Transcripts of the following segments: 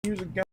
music going.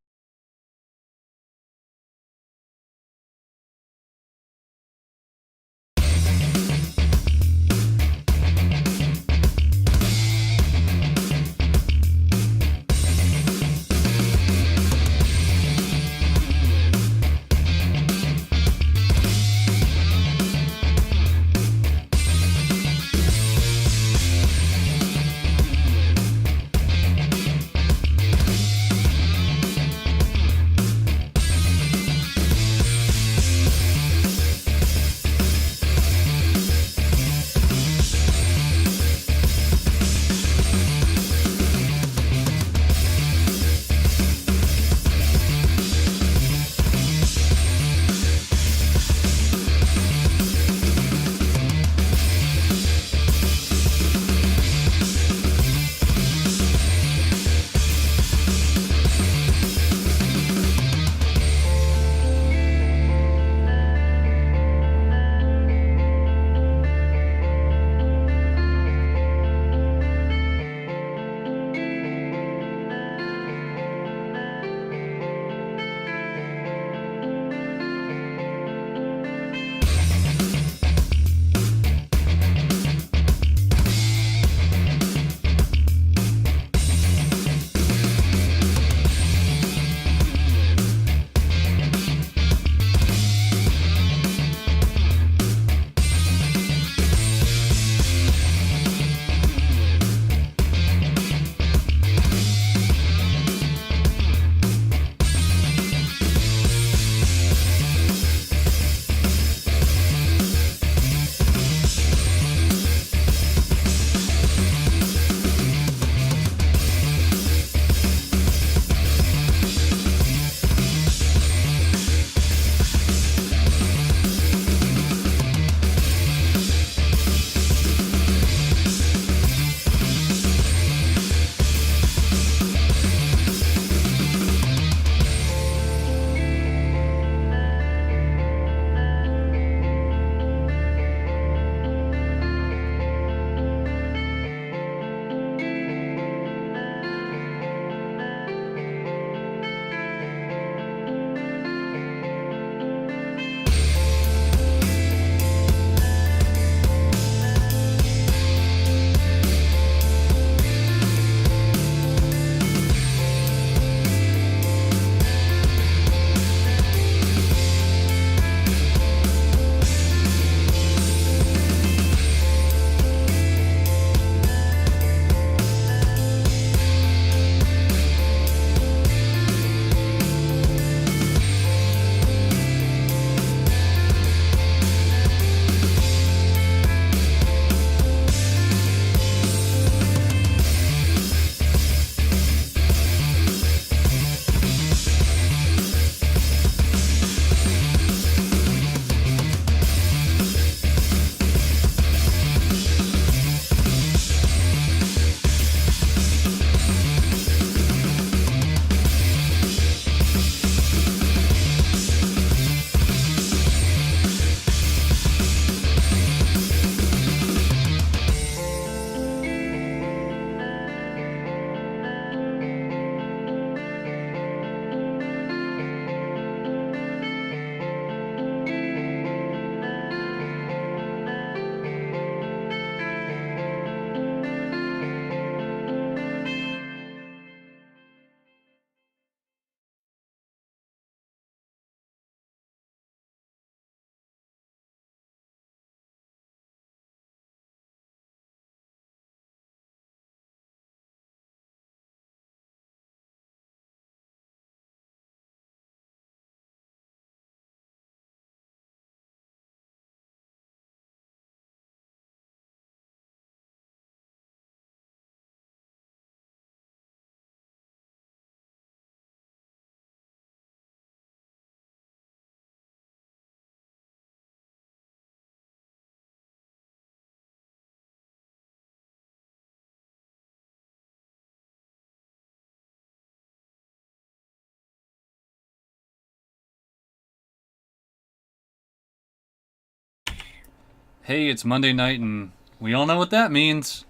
Hey, it's Monday night, and we all know what that means.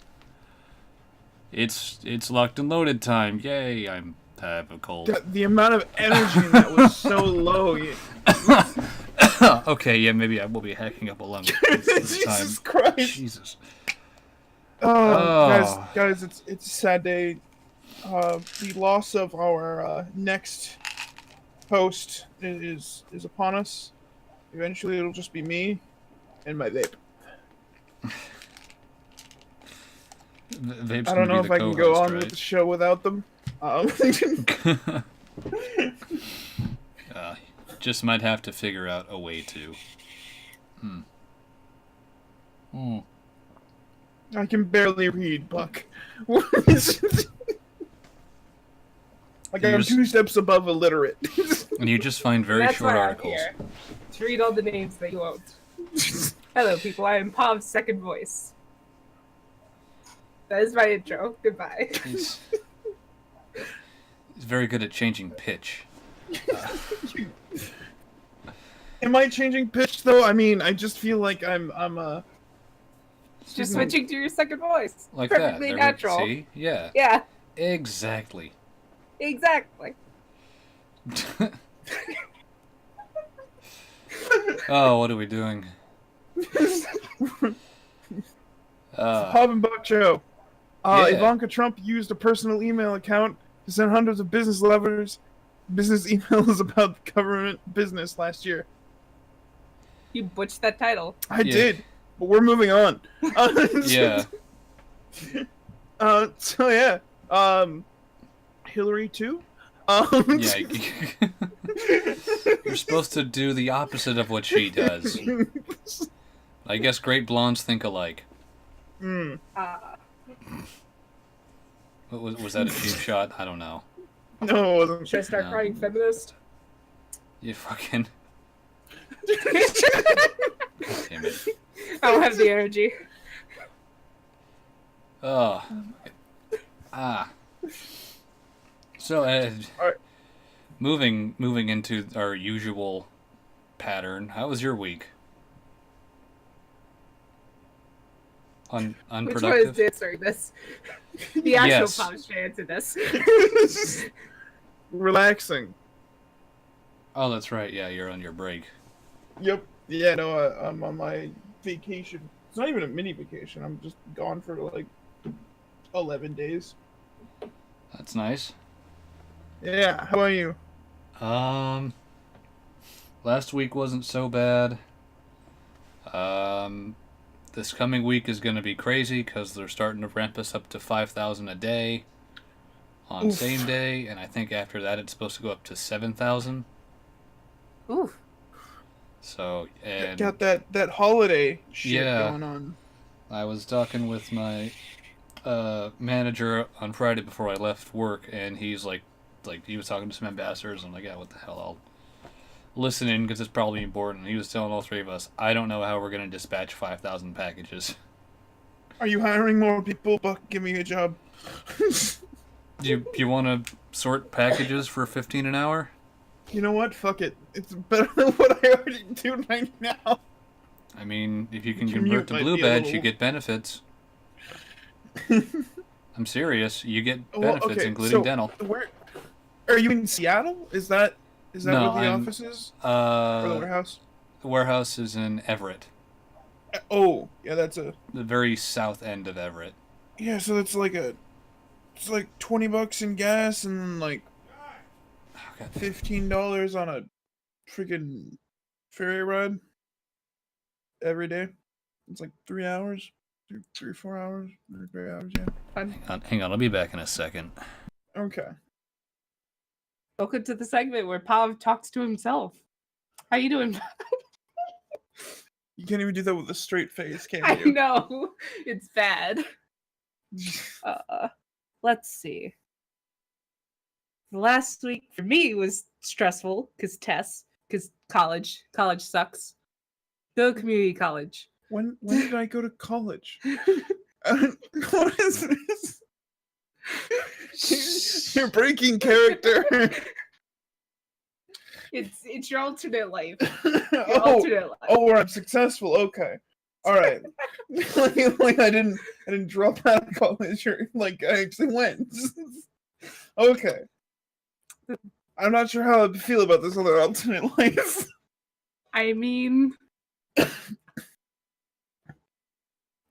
It's locked and loaded time. Yay! I'm have a cold. The amount of energy in that was so low. Okay, yeah, maybe I will be hacking up a lung this Jesus time. Christ. Jesus. Guys, it's a sad day. The loss of our next host is upon us. Eventually, it'll just be me and my vape. Vape's I don't know gonna if be I the can go co-host, on with the show without them. Just might have to figure out a way to. I can barely read, Buck. Like I'm 2 steps above illiterate. And you just find very short articles. That's why I'm here, to read all the names that you won't. Hello, people. I am Pov's second voice. That is my intro. Goodbye. He's very good at changing pitch. Am I changing pitch though? I mean, I just feel like I'm Just switching to your second voice. Like perfectly that. natural. See? Yeah. Yeah. Exactly. Exactly. Oh, what are we doing? Pov and Buck show. Yeah. Ivanka Trump used a personal email account to send hundreds of business emails about government business last year. You butchered that title. I did, but we're moving on. Yeah. So yeah. Hillary too? Yeah. You're supposed to do the opposite of what she does. I guess great blondes think alike. Was that a cheap shot? I don't know. No, it wasn't. Should I start crying feminist? You fucking... Damn it. I don't have the energy. Oh. So, Alright. moving into our usual pattern, how was your week? Unproductive? Which one is answering this? The actual Yes. Pop should answer this. Relaxing. Oh, that's right. Yeah, you're on your break. Yep. Yeah, no, I'm on my vacation. It's not even a mini vacation. I'm just gone for like 11 days. That's nice. Yeah, how about you? Last week wasn't so bad. This coming week is going to be crazy because they're starting to ramp us up to 5,000 a day on same day, and I think after that it's supposed to go up to 7,000. Ooh. So, and Got that holiday shit going on. I was talking with my manager on Friday before I left work, and he's like he was talking to some ambassadors. I'm like, yeah, what the hell? I'll listen in because it's probably important. He was telling all three of us, I don't know how we're going to dispatch 5,000 packages. Are you hiring more people? Buck, give me a job. You want to sort packages for $15 an hour? You know what? Fuck it. It's better than what I already do right now. I mean, if you can Commute convert to might Blue be a Badge, little- you get benefits. I'm serious. You get benefits, including dental. Where are you in Seattle? Is that No, where the I'm- office is? Or the warehouse? The warehouse is in Everett, Oh, yeah, that's a the very south end of Everett. yeah. So it's like $20 in gas and then like Okay. $15 on a freaking ferry ride every day. It's like 3 hours, 3 or 4 hours, 3 hours. Yeah. Hang on, I'll be back in a second. Okay. Welcome to the segment where Pov talks to himself. How you doing? You can't even do that with a straight face, can I you? know. It's bad. Let's see. The last week for me was stressful because tests, because college sucks. Go to community college. When did I go to college? What is this? You're breaking character. It's your alternate life. Your alternate life. Where I'm successful. Okay, all right. like I didn't drop out of college or like I actually went. Okay. I'm not sure how I feel about this other alternate life. I mean,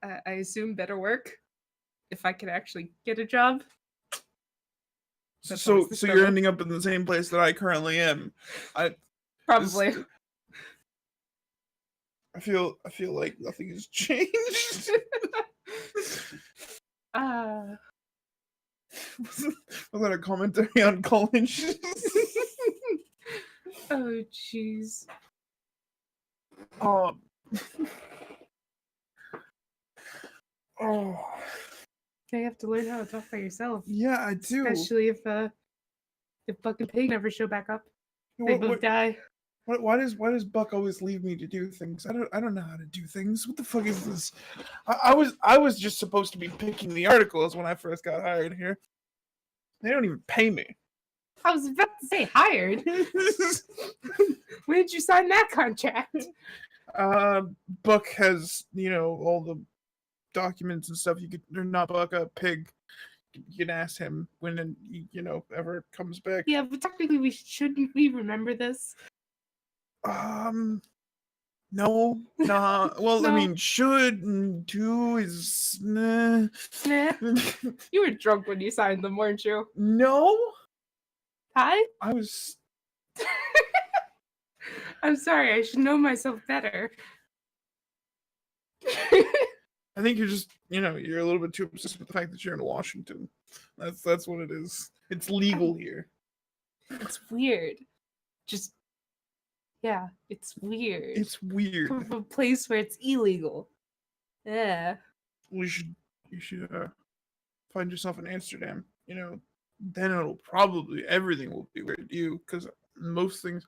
I assume better work if I could actually get a job. That's always So the you're struggle. ending up in the same place that I currently am. Probably. I feel like nothing has changed. Was that a commentary on college? Oh, jeez. Oh. You have to learn how to talk by yourself. Yeah, I do. Especially if Buck and Pig never show back up. They both die. Why does Buck always leave me to do things? I don't know how to do things. What the fuck is this? I was just supposed to be picking the articles when I first got hired here. They don't even pay me. I was about to say hired. When did you sign that contract? Buck has, all the documents and stuff. You could, or not Buck, Pig. You can ask him when he, ever comes back. Yeah, but technically shouldn't we remember this? No, nah. Well, No. I mean, should and do is nah. Nah. You were drunk when you signed them, weren't you? No, Hi? I was. I'm sorry, I should know myself better. I think you're just, you're a little bit too obsessed with the fact that you're in Washington. That's what it is. It's legal here. It's weird. Just, yeah, it's weird. It's weird. From a place where it's illegal. Yeah. You should find yourself in Amsterdam. Then everything will be weird to you, because most things,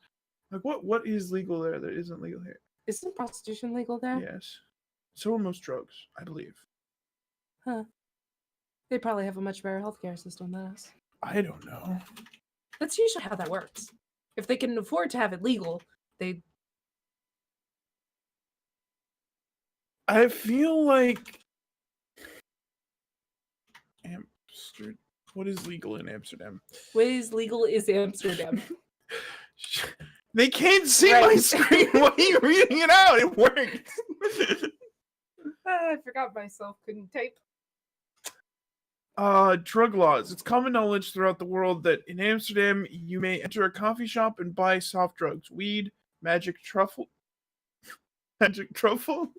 like what is legal there that isn't legal here? Isn't prostitution legal there? Yes. So are most drugs, I believe. Huh. They probably have a much better healthcare system than us. I don't know. That's usually how that works. If they can afford to have it legal, they... I feel like Amsterdam. What is legal in Amsterdam? What is legal is Amsterdam. They can't see my screen. Why are you reading it out? It worked. I forgot myself. Couldn't type. Drug laws. It's common knowledge throughout the world that in Amsterdam you may enter a coffee shop and buy soft drugs, weed, magic truffle. Magic truffle?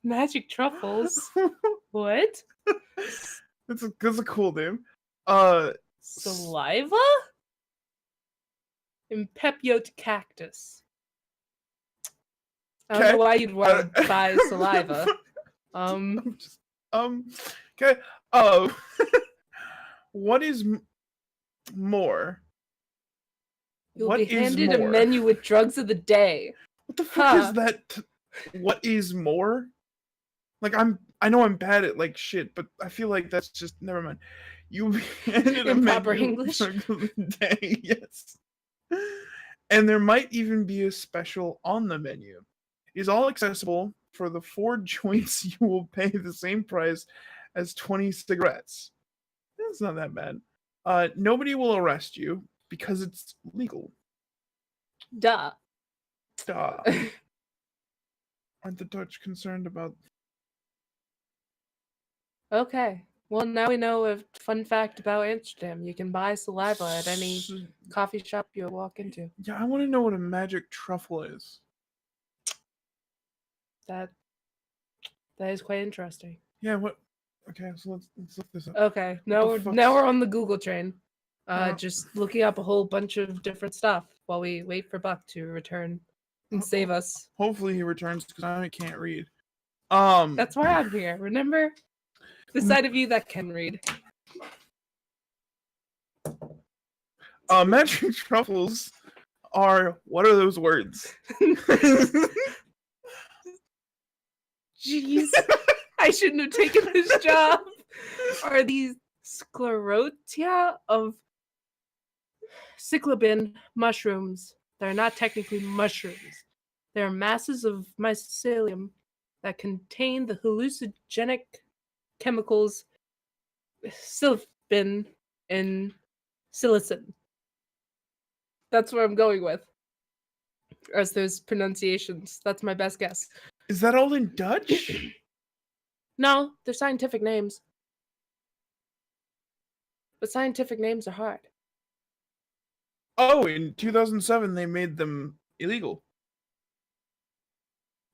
Magic truffles. What? That's a cool name. Saliva? Impepiote cactus. I don't know why you'd want to buy saliva. Okay. What is more? You'll be handed a menu with drugs of the day. What the fuck is that? What is more? Like, I know I'm bad at like shit, but I feel like that's just, never mind. You'll be handed a Improper menu English. with drugs of the day, yes. And there might even be a special on the menu. It is all accessible. For the 4 joints, you will pay the same price as 20 cigarettes. That's not that bad. Nobody will arrest you because it's legal. Duh. Aren't the Dutch concerned about... Okay. Well, now we know a fun fact about Amsterdam. You can buy saliva at any coffee shop you walk into. Yeah, I want to know what a magic truffle is. That is quite interesting. Yeah, what? Okay, so let's look this up. Okay, now we're on the Google train. Just looking up a whole bunch of different stuff while we wait for Buck to return and save us. Hopefully he returns, because I can't read. That's why I'm here. Remember, the side of you that can read. Magic truffles are... What are those words? Jeez, I shouldn't have taken this job. Are these sclerotia of cyclabin mushrooms? They're not technically mushrooms. They're masses of mycelium that contain the hallucinogenic chemicals psilocybin and psilocin. That's what I'm going with. As those pronunciations. That's my best guess. Is that all in Dutch? No, they're scientific names. But scientific names are hard. Oh, in 2007 they made them illegal.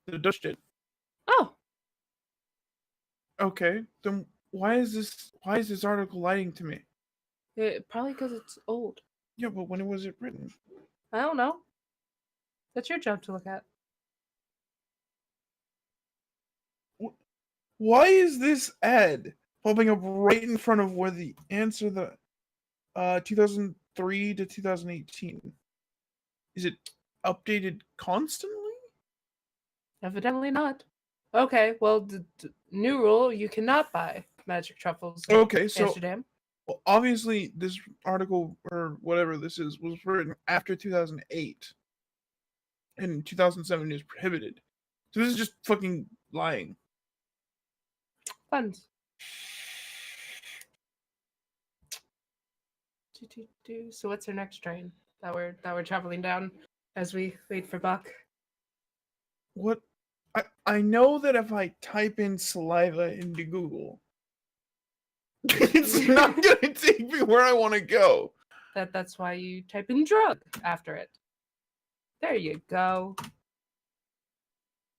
The Dutch did. Oh, Okay, then why is this article lying to me? probably because it's old. Yeah, but when was it written? I don't know. That's your job to look at. Why is this ad popping up right in front of where the answer the 2003 to 2018? Is it updated constantly? Evidently not. Okay, well, the new rule, you cannot buy magic truffles in Okay, so Amsterdam. well, obviously this article or whatever this is was written after 2008. And 2007 is prohibited. So this is just fucking lying. Funds. So what's our next train that we're traveling down as we wait for Buck? What? I know that if I type in saliva into Google, it's not gonna take me where I want to go. That's why you type in drug after it. There you go.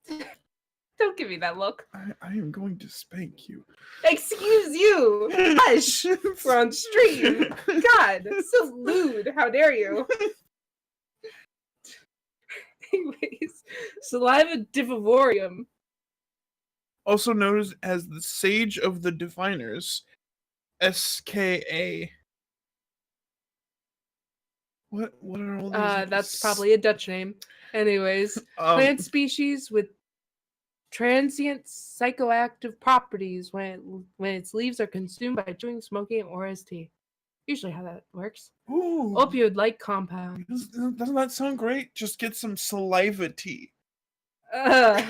Don't give me that look. I am going to spank you. Excuse you. Hush. We're on stream. God, so lewd. How dare you? Anyways, saliva divivorium. Also known as the Sage of the Diviners, SKA. What are all these? That's probably a Dutch name. Anyways, plant species with transient psychoactive properties when its leaves are consumed by chewing, smoking, or as tea. Usually how that works. Ooh, Opioid-like compound. doesn't that sound great? Just get some saliva tea. That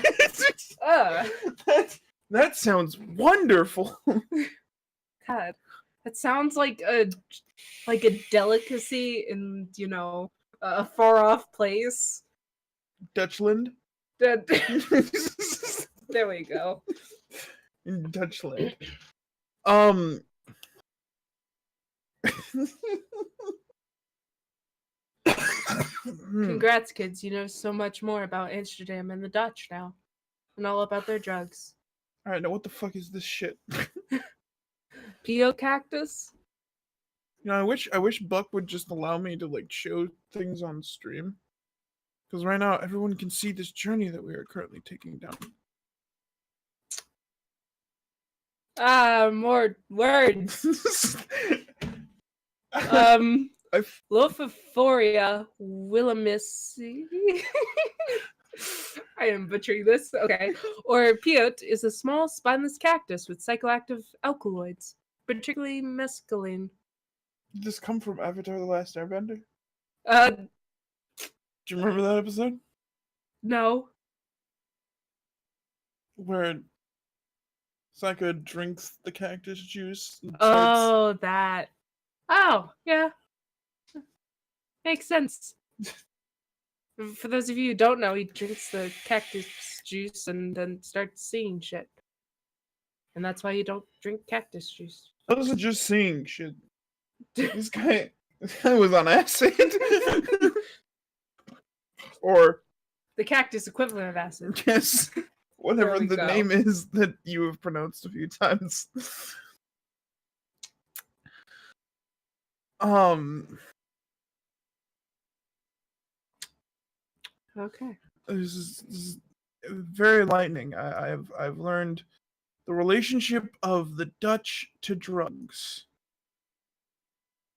sounds wonderful. God, that sounds like a delicacy in a far off place. Dutchland. There we go. In Dutchland. Congrats, kids. You know so much more about Amsterdam and the Dutch now. And all about their drugs. Alright, now what the fuck is this shit? Pio cactus? You know, I wish Buck would just allow me to like show things on stream. Because right now everyone can see this journey that we are currently taking down. More words. Lophiforia willemisi. I am butchering this. Okay. Or peyote is a small spineless cactus with psychoactive alkaloids, particularly mescaline. Did this come from Avatar: The Last Airbender? Do you remember that episode? No. Where Psycho drinks the cactus juice. Oh, that. Oh, yeah. Makes sense. For those of you who don't know, he drinks the cactus juice and then starts seeing shit. And that's why you don't drink cactus juice. I wasn't just seeing shit. This guy was on acid. Or the cactus equivalent of acid. Yes. Whatever the name is that you have pronounced a few times. Okay. This is very enlightening. I've learned the relationship of the Dutch to drugs.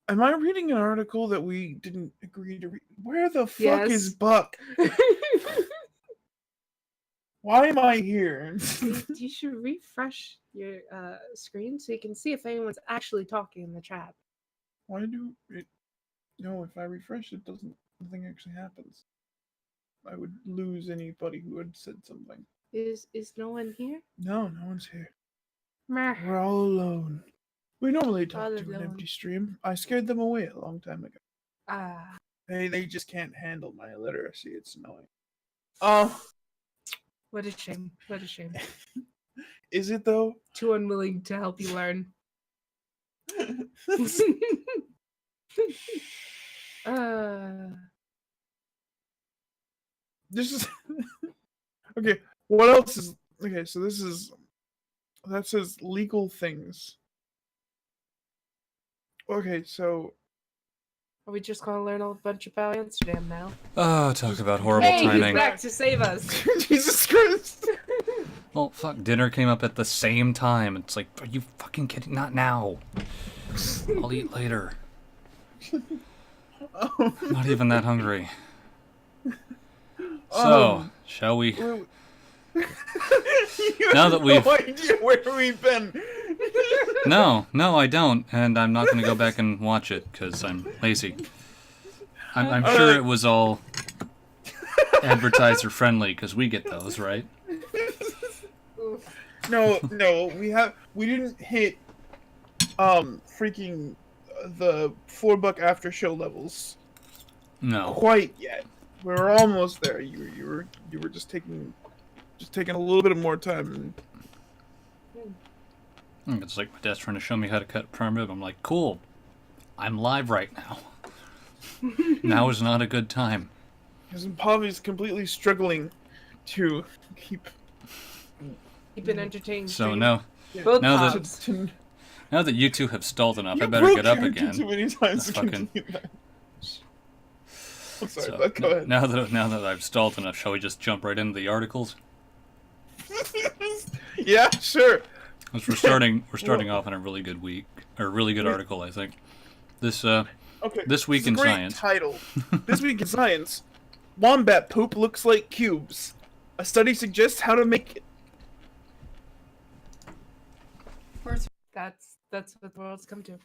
Am I reading an article that we didn't agree to read? Where the fuck is Buck? Why am I here? You should refresh your screen so you can see if anyone's actually talking in the chat. Why do it? No, if I refresh it, nothing actually happens. I would lose anybody who had said something. Is no one here? No one's here. Meh. We're all alone. We normally talk All to alone. an empty stream. I scared them away a long time ago. They just can't handle my illiteracy. It's annoying. What a shame. What a shame. Is it though? Too unwilling to help you learn. This is okay. What else is okay? So that says legal things. Okay, so Are we just gonna learn a bunch about Amsterdam now? Oh, talk about horrible Hey, he's timing. back to save us. Jesus Christ. Well, fuck, dinner came up at the same time. It's like, are you fucking kidding? Not now. I'll eat later. Not even that hungry. So, shall we? You Now have that we've- no idea where we've been. No, I don't, and I'm not going to go back and watch it because I'm lazy. I'm sure it was all advertiser friendly because we get those, right? No, we didn't hit freaking the $4 after show levels No. quite yet. We're almost there. You were just taking a little bit of more time. It's like my dad's trying to show me how to cut a prime rib. I'm like, cool. I'm live right now. Now is not a good time. Because Pov is completely struggling to keep. You've been entertained. So now Both now that- Povs. Now that you two have stalled enough, I You better broke get up character again. Too many times to Fucking- continue that. I'm sorry, So, but go ahead. now that I've stalled enough, shall we just jump right into the articles? Yeah, sure. 'Cause we're starting off on a really good week, or a really good article, I think. This Okay. This week is a in great science. Title. This week in science. Wombat poop looks like cubes. A study suggests how to make it. That's what the world's come to.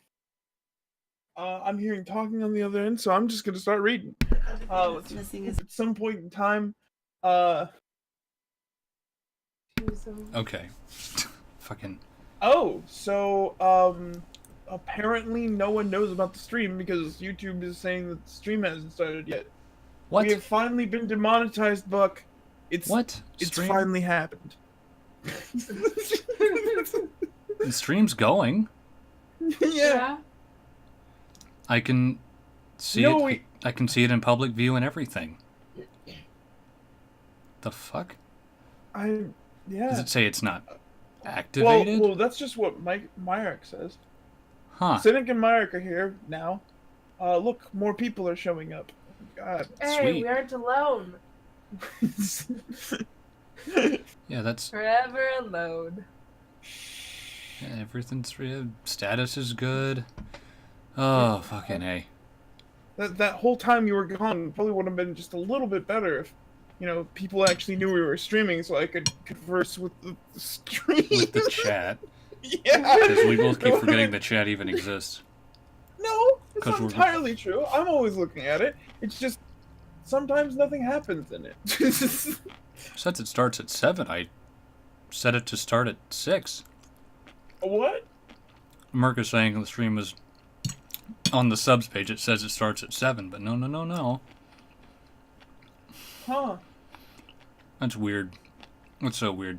I'm hearing talking on the other end, so I'm just gonna start reading. Let's Missing is at some point in time, Okay. Fucking. Apparently no one knows about the stream because YouTube is saying that the stream hasn't started yet. What? We have finally been demonetized, Buck. What? It's Stream? finally happened. The stream's going. Yeah. I can see No, it. I can see it in public view and everything. The fuck? Yeah. Does it say it's not activated? Well, that's just what Myrick says. Huh. Cynic and Myrick are here now. Look, more people are showing up. God. Hey, Sweet. we aren't alone. Yeah, that's Forever alone. everything's status is good. Oh, fucking A. That whole time you were gone probably would have been just a little bit better if, people actually knew we were streaming, so I could converse with the stream. With the chat. Yeah. Because we both keep forgetting the chat even exists. No, it's 'Cause not we're- entirely true. I'm always looking at it. It's just sometimes nothing happens in it. Since it starts at 7, I set it to start at 6. What? Merc is saying the stream was on the subs page. It says it starts at 7, but no. Huh. That's weird. That's so weird.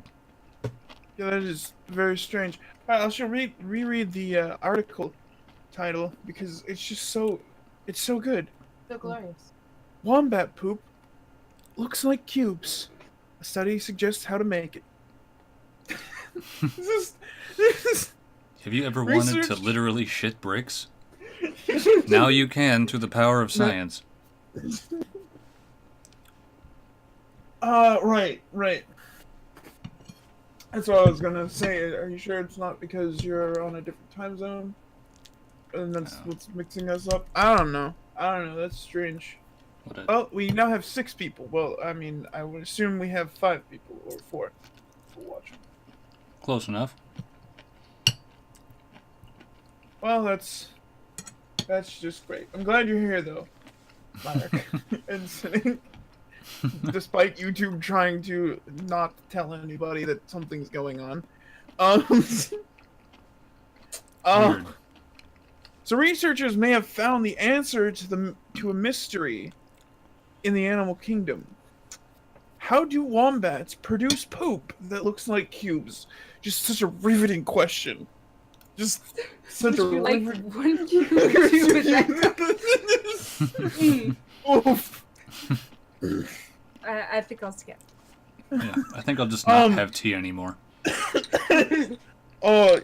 Yeah, that is very strange. Alright, I should reread the article title because it's just so good. So glorious. Wombat poop looks like cubes. A study suggests how to make it. this is Have you ever wanted to Research- literally shit bricks? Now you can through the power of science. Right. That's what I was gonna say. Are you sure it's not because you're on a different time zone? And that's what's mixing us up? I don't know. That's strange. What a, Well, we now have 6 people. Well, I mean, I would assume we have 5 people or 4 people watching. close enough. Well, that's just great. I'm glad you're here, though, Mark. And sitting, despite YouTube trying to not tell anybody that something's going on. Weird. So researchers may have found the answer to a mystery in the animal kingdom. How do wombats produce poop that looks like cubes? Just such a riveting question. Just such a Like, riveting... wouldn't you do with that? Oof. I think I'll skip. Yeah, I think I'll just not have tea anymore. Oh,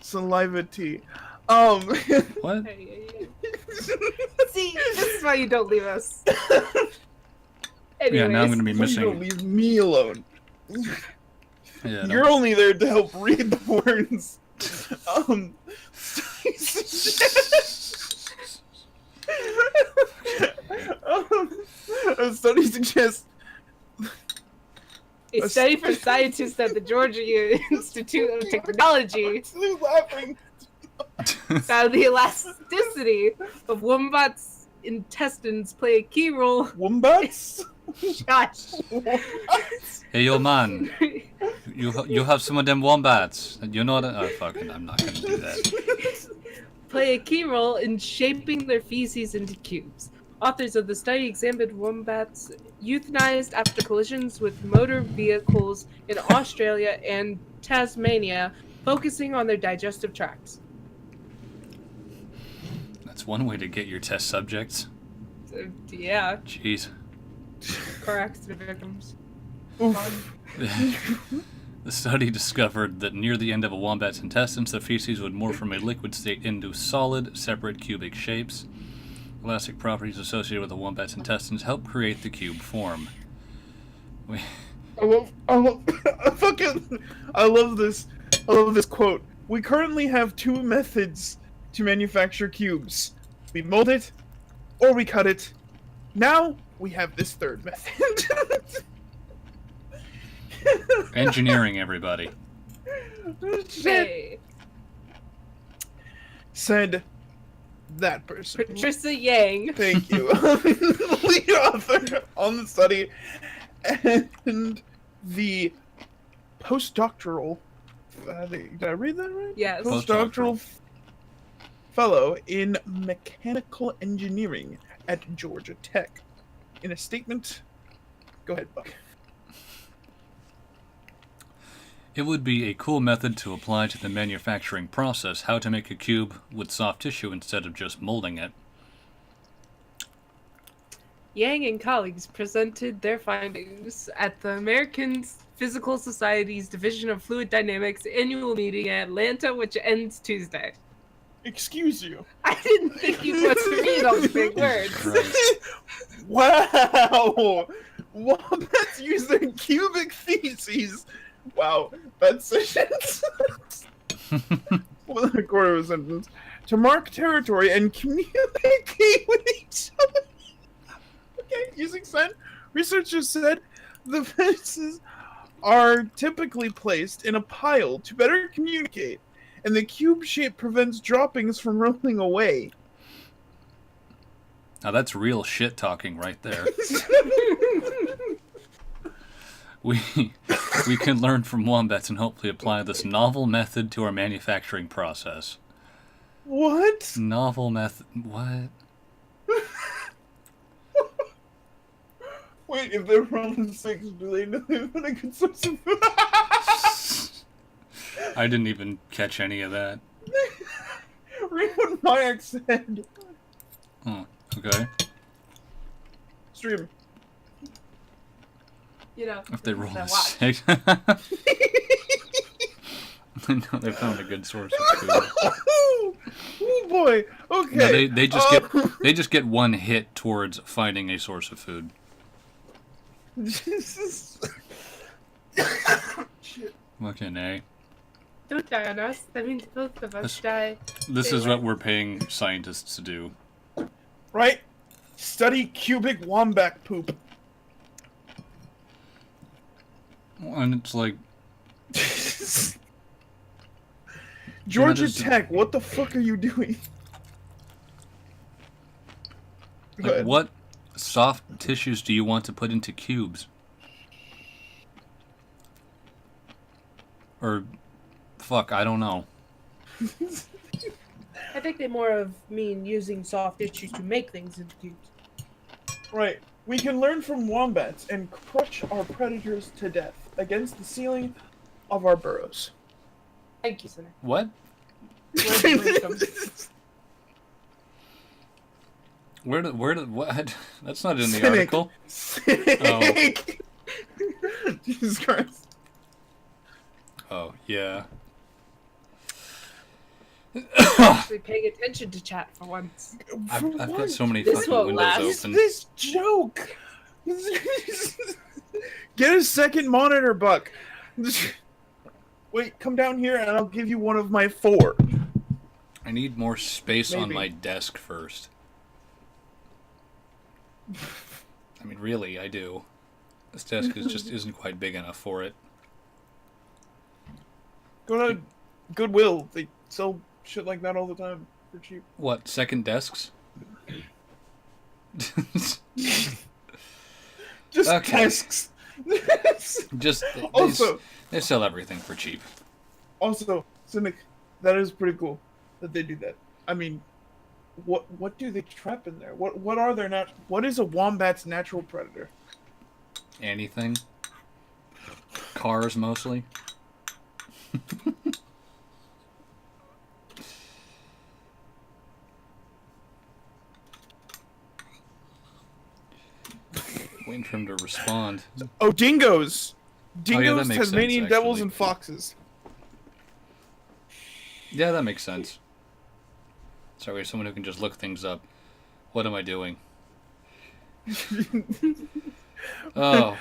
saliva tea. What? See, this is why you don't leave us. Anyways, Yeah, now I'm gonna be You don't missing. leave me alone. Yeah, You're only there to help read the words. A study suggests a study for scientists at the Georgia Institute of Technology I'm laughing. found the elasticity of wombats' intestines play a key role. Wombats? Gosh. Hey, yo, man. You have some of them wombats. You know that? Oh, fucking, I'm not gonna do that. Play a key role in shaping their feces into cubes. Authors of the study examined wombats euthanized after collisions with motor vehicles in Australia and Tasmania, focusing on their digestive tracts. That's one way to get your test subjects. So, yeah, Jeez. car accident victims. Oof. The study discovered that near the end of a wombat's intestines, the feces would morph from a liquid state into solid, separate cubic shapes. Elastic properties associated with the wombat's intestines help create the cube form. I love this quote. We currently have two methods to manufacture cubes. We mold it, or we cut it. Now, we have this third method. Engineering, everybody. Hey, Said that person. Patricia Yang. Thank you. Lead author on the study and the postdoctoral. Did I read that right? Yes. Postdoctoral fellow in mechanical engineering at Georgia Tech. In a statement, go ahead, Buck. It would be a cool method to apply to the manufacturing process, how to make a cube with soft tissue instead of just molding it. Yang and colleagues presented their findings at the American Physical Society's Division of Fluid Dynamics annual meeting in Atlanta, which ends Tuesday. Excuse you. I didn't think you'd want to read all the big words. Right. Wow! Wombats use their cubic feces. Wow, that's a shit. Well, a quarter of a sentence. To mark territory and communicate with each other. Okay, using scent. Researchers said the feces are typically placed in a pile to better communicate, and the cube shape prevents droppings from rolling away. Now that's real shit talking right there. We can learn from wombats and hopefully apply this novel method to our manufacturing process. What? Novel method? What? Wait, if they're rolling 6, do they know they've been a good source of food? I didn't even catch any of that. Read what Mayak said. Oh, okay. Stream. You know, If they roll that a watch. 6. I know they found a good source of food. Oh boy. Okay. No, they just get one hit towards finding a source of food. Fucking A. Don't die on us. That means both of us die. This is what we're paying scientists to do. Right? Study cubic wombat poop. And it's like, Georgia is- Tech, what the fuck are you doing? Go like ahead. what soft tissues do you want to put into cubes? Or, fuck, I don't know. I think they more of mean using soft tissue to make things into cubes. Right. We can learn from wombats and crush our predators to death against the ceiling of our burrows. Thank you, Sinner. What? Where's the bridge come? Where did what? That's not in the Cynic. article. Cynic. Jesus Christ. Oh, yeah. Actually paying attention to chat for once. I've got so many This fucking won't windows last. open. This joke. Get a second monitor, Buck. Wait, come down here and I'll give you one of my 4. I need more space on Maybe. my desk first. I mean, really, I do. This desk just isn't quite big enough for it. Go to Goodwill. They sell shit like that all the time for cheap. What, second desks? Just Okay. desks. Just Also- they sell everything for cheap. Also, Cynic, that is pretty cool that they do that. I mean, what do they trap in there? What are their what is a wombat's natural predator? Anything. Cars mostly. Waiting for him to respond. Oh, dingoes! that Dingoes, makes Tasmanian sense, devils, actually. and foxes. Yeah, that makes sense. Sorry, someone who can just look things up. What am I doing? Oh,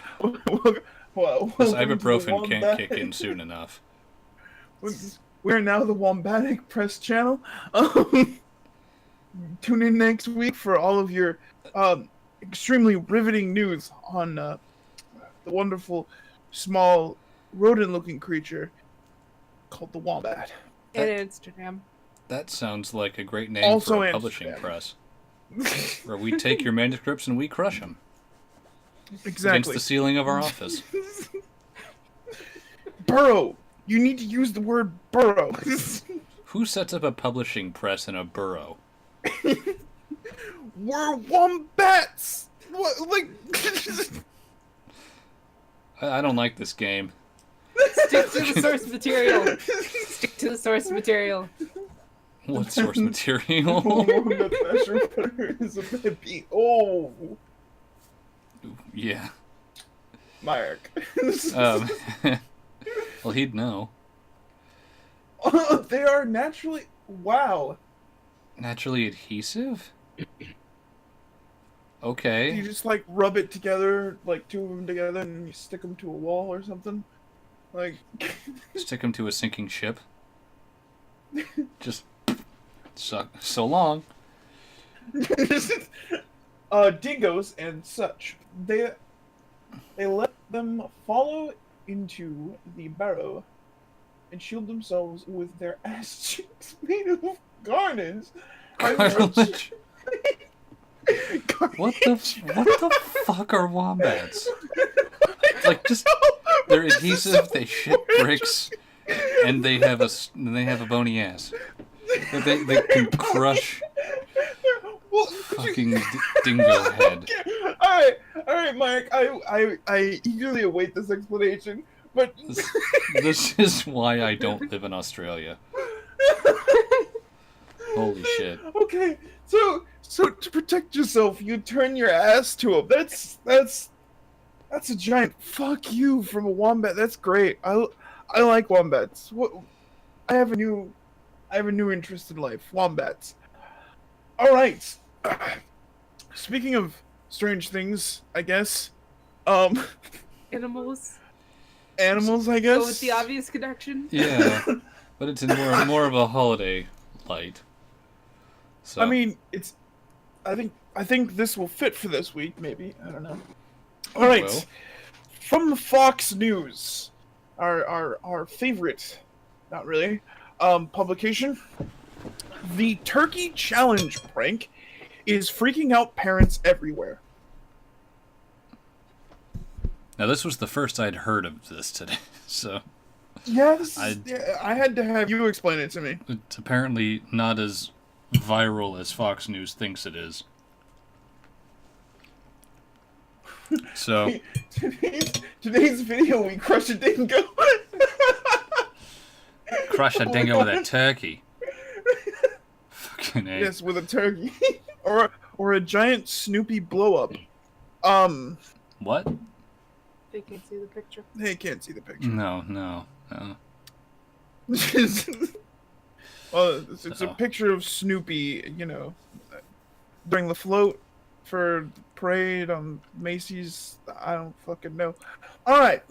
Well, this welcome to the ibuprofen can't Wombat- kick in soon enough. We're now the Wombatic Press channel. Tune in next week for all of your extremely riveting news on the wonderful, small, rodent-looking creature called the wombat. And Instagram. That sounds like a great name Also for a Instagram. publishing press. Where we take your manuscripts and we crush them against Exactly. the ceiling of our office. Burrow. You need to use the word burrow. Who sets up a publishing press in a borough? We're wombats. What? Like. I don't like this game. Stick to the source material. Stick to the source material. What source material? Wombat's natural predator is a baby. Oh, Yeah. Mark. Well, he'd know. They are naturally. Wow. Naturally adhesive? You Okay. just like rub it together, like 2 of them together, and you stick them to a wall or something. Like. Stick him to a sinking ship. Just so long. Dingoes and such. They let them follow into the burrow and shield themselves with their ass cheeks made of carnage. Cartilage. What the fuck are wombats? Like, just they're adhesive. They shit bricks, and they have a bony ass. They can crush fucking dingo head. All right, Mike. I eagerly await this explanation. But This is why I don't live in Australia. Holy shit. okay, so to protect yourself, you turn your ass to him. That's a giant fuck you from a wombat. That's great. I like wombats. I have a new interest in life. Wombats. All right. Speaking of strange things, I guess. Animals. Animals, I guess. Go with the obvious connection. Yeah, but it's in more of a holiday light. So I mean, it's. I think this will fit for this week. Maybe I don't know. All right, well. from the Fox News, our favorite, not really, publication. The turkey challenge prank is freaking out parents everywhere. Now this was the first I'd heard of this today. So Yeah, I had to have you explain it to me. It's apparently not as viral as Fox News thinks it is. So today's video, we crush a dingo. crush a dingo with a turkey. Fucking A. Yes, with a turkey, or a giant Snoopy blow up. What? They can see the picture. They can't see the picture. No. Well, it's a picture of Snoopy, during the float for the parade on Macy's. I don't fucking know. All right.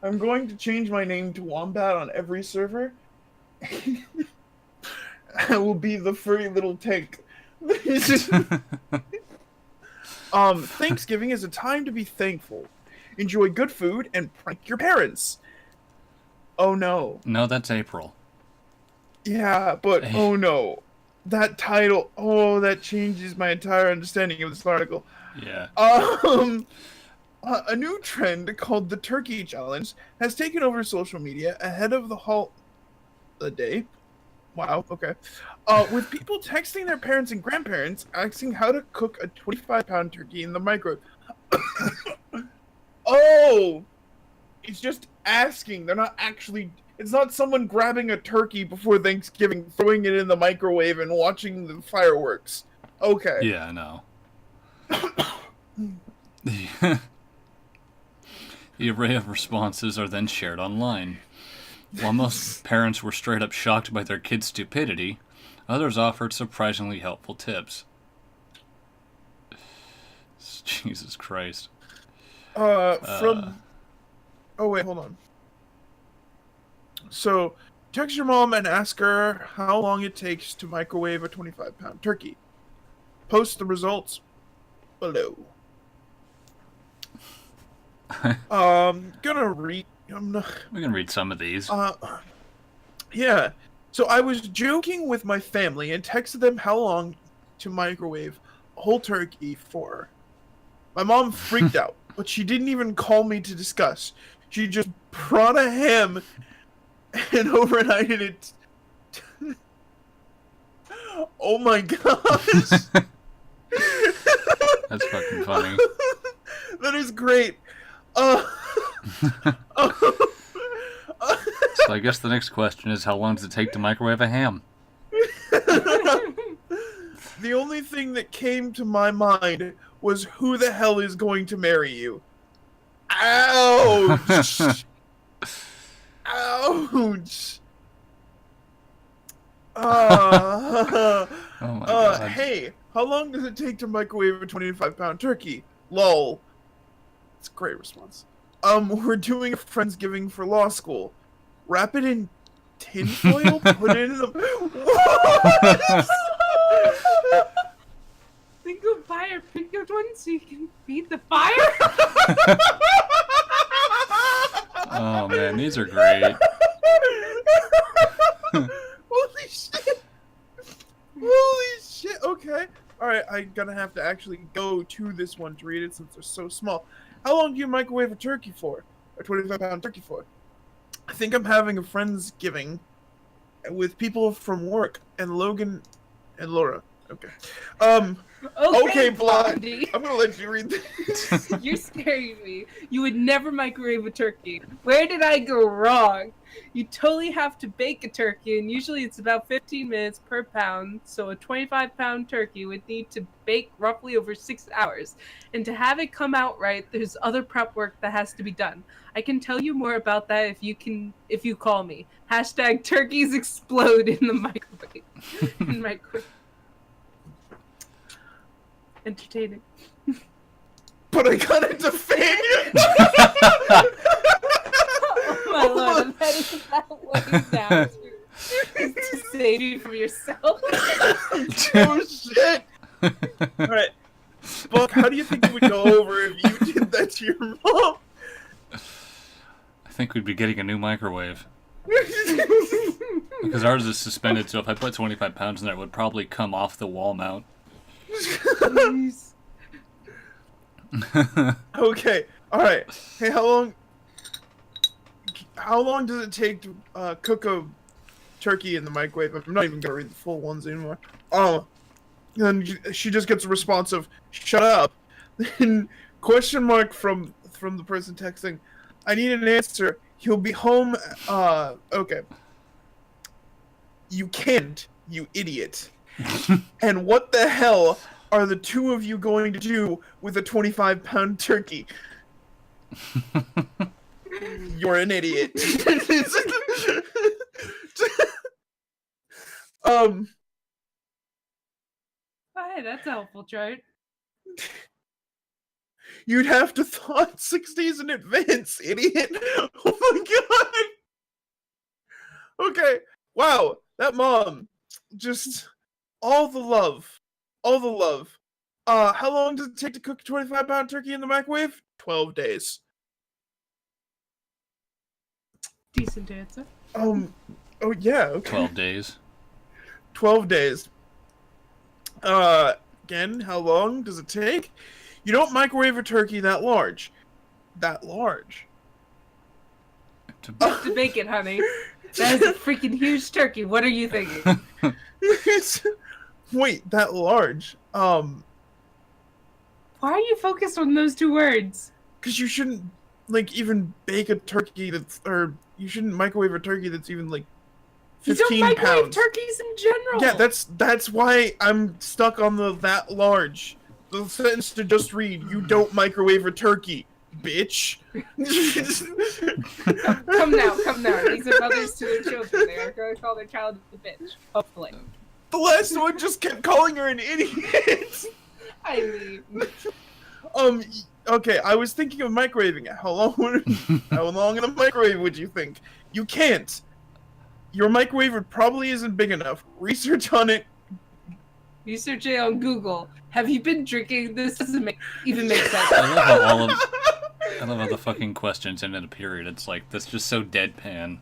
I'm going to change my name to Wombat on every server. I will be the furry little tank. Thanksgiving is a time to be thankful. Enjoy good food and prank your parents. Oh no. No, that's April. Yeah, but oh no. That title, that changes my entire understanding of this article. Yeah. A new trend called the Turkey Challenge has taken over social media ahead of the holiday. Wow, okay. With people texting their parents and grandparents asking how to cook a 25-pound turkey in the microwave. Oh! It's just asking. They're not actually... It's not someone grabbing a turkey before Thanksgiving, throwing it in the microwave, and watching the fireworks. Okay. Yeah, I know. The array of responses are then shared online. While most parents were straight up shocked by their kids' stupidity, others offered surprisingly helpful tips. Jesus Christ. Oh wait, hold on. So, text your mom and ask her how long it takes to microwave a 25-pound turkey. Post the results below. Gonna read. We can read some of these. Yeah. So I was joking with my family and texted them how long to microwave a whole turkey for. My mom freaked out, but she didn't even call me to discuss. She just brought a ham and overnighted it. Oh my gosh. That's fucking funny. That is great. So I guess the next question is, how long does it take to microwave a ham? The only thing that came to my mind was, who the hell is going to marry you? Ouch! Ouch! Oh my god. Hey, how long does it take to microwave a 25-pound turkey? Lol. It's a great response. We're doing a Friendsgiving for law school. Wrap it in tinfoil, put it in the... What? Then go buy a pickled one so you can feed the fire? Oh man, these are great. Holy shit! Holy shit! Okay. Alright, I'm gonna have to actually go to this one to read it since they're so small. How long do you microwave a turkey for? A 25-pound turkey for? I think I'm having a Friendsgiving with people from work and Logan and Laura. Okay. Okay, Blondie. I'm gonna let you read this. You're scaring me. You would never microwave a turkey. Where did I go wrong? You totally have to bake a turkey, and usually it's about 15 minutes per pound, so a 25-pound turkey would need to bake roughly over 6 hours. And to have it come out right, there's other prep work that has to be done. I can tell you more about that if you call me. # turkeys explode in the microwave. Entertaining. But I got it to fan you! Oh my lord, I'm heading that way down to save you from yourself. Oh shit! Alright. Buck, how do you think it would go over if you did that to your mom? I think we'd be getting a new microwave. Because ours is suspended, so if I put 25 pounds in there, it would probably come off the wall mount. Okay. All right. Hey, how long does it take to cook a turkey in the microwave? I'm not even gonna read the full ones anymore. Oh, and she just gets a response of "Shut up," and question mark from the person texting. I need an answer. He'll be home. Okay. You can't, you idiot. And what the hell are the two of you going to do with a 25-pound turkey? You're an idiot. Oh, hey, that's a helpful chart. You'd have to thought 6 days in advance, idiot. Oh my god. Okay. Wow. That mom. Just all the love. All the love. How long does it take to cook a 25-pound turkey in the microwave? 12 days. Decent answer. Oh yeah, okay. 12 days. 12 days. Again, how long does it take? You don't microwave a turkey that large. That large. Just to make it, honey. That is a freaking huge turkey. What are you thinking? Wait, that large? Why are you focused on those two words? Because you shouldn't, like, even bake a turkey or you shouldn't microwave a turkey that's even, like, 15 you don't microwave pounds. turkeys in general. Yeah, that's why I'm stuck on the that large. The sentence to just read, you don't microwave a turkey, bitch. Come now. These are mothers to their children. They are going to call their child a bitch. Hopefully. The last one just kept calling her an idiot. I mean... Okay, I was thinking of microwaving it. How long in the microwave would you think? You can't. Your microwave probably isn't big enough. Research on it. Research it on Google. Have you been drinking? This doesn't even make sense. I love how the fucking questions end in a period. It's like, that's just so deadpan.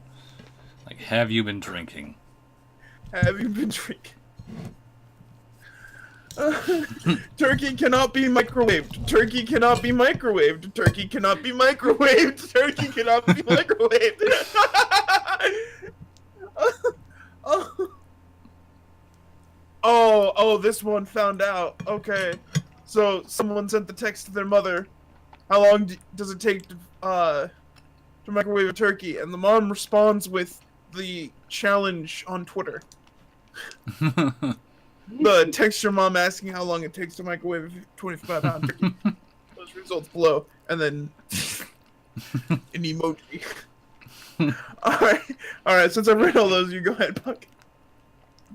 Like, have you been drinking? Have you been drinking? Turkey cannot be microwaved. Turkey cannot be microwaved. Turkey cannot be microwaved. Turkey cannot be microwaved. Oh, this one found out. Okay. So, someone sent the text to their mother. How long does it take to microwave a turkey? And the mom responds with the challenge on Twitter. The text your mom asking how long it takes to microwave a 25-pound turkey. Those results below. And then an emoji. Alright, since I've read all those, you go ahead, Puck.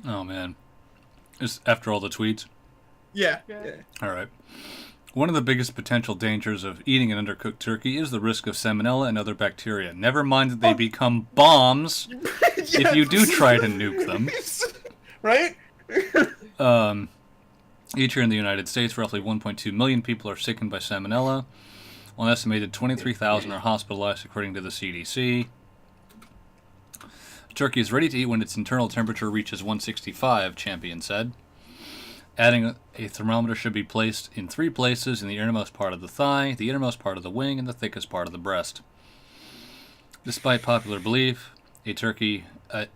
Oh, man. Is after all the tweets? Yeah. Alright. One of the biggest potential dangers of eating an undercooked turkey is the risk of salmonella and other bacteria. Never mind that they become bombs if you do try to nuke them. Right? Each year in the United States, roughly 1.2 million people are sickened by salmonella. An estimated 23,000 are hospitalized, according to the CDC. Turkey is ready to eat when its internal temperature reaches 165, Champion said. Adding a thermometer should be placed in 3 places: in the innermost part of the thigh, the innermost part of the wing, and the thickest part of the breast. Despite popular belief, a turkey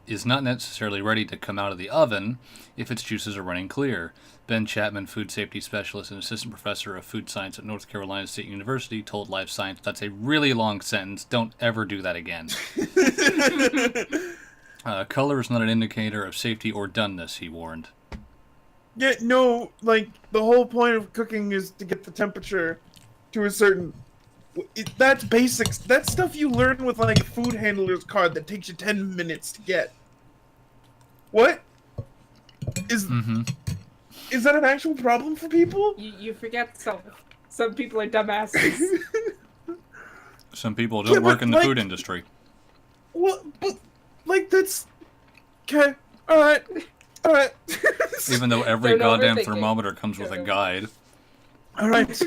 is not necessarily ready to come out of the oven if its juices are running clear. Ben Chapman, food safety specialist and assistant professor of food science at North Carolina State University, told Life Science, "That's a really long sentence. Don't ever do that again." Color is not an indicator of safety or doneness, he warned. Yeah, no, like, the whole point of cooking is to get the temperature to a certain... That's basics. That's stuff you learn with, like, a food handler's card that takes you 10 minutes to get. What? Is that an actual problem for people? You forget some people are dumbasses. Some people don't work in the food industry. Well, but, like, that's... Okay, alright. Even though every goddamn thermometer comes with a guide. Alright.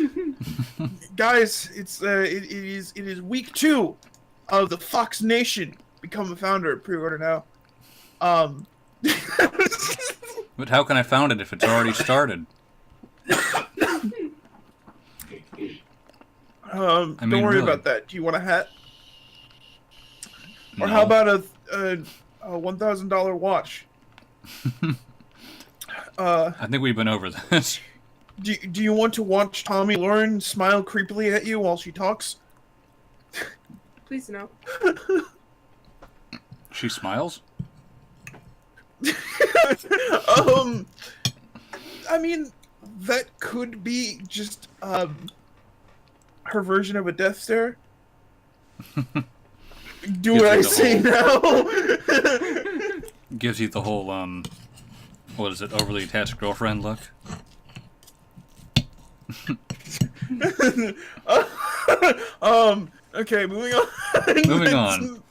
Guys, it is week 2 of the Fox Nation. Become a founder, pre-order now. But how can I found it if it's already started? Don't worry really. about that. Do you want a hat? Or No. how about a $1,000 watch? I think we've been over this. Do you want to watch Tommy Lauren smile creepily at you while she talks? Please no. She smiles? I mean, that could be just her version of a death stare. Do what I say now. Gives you the whole what is it, overly attached girlfriend look? Okay, moving on. Moving on.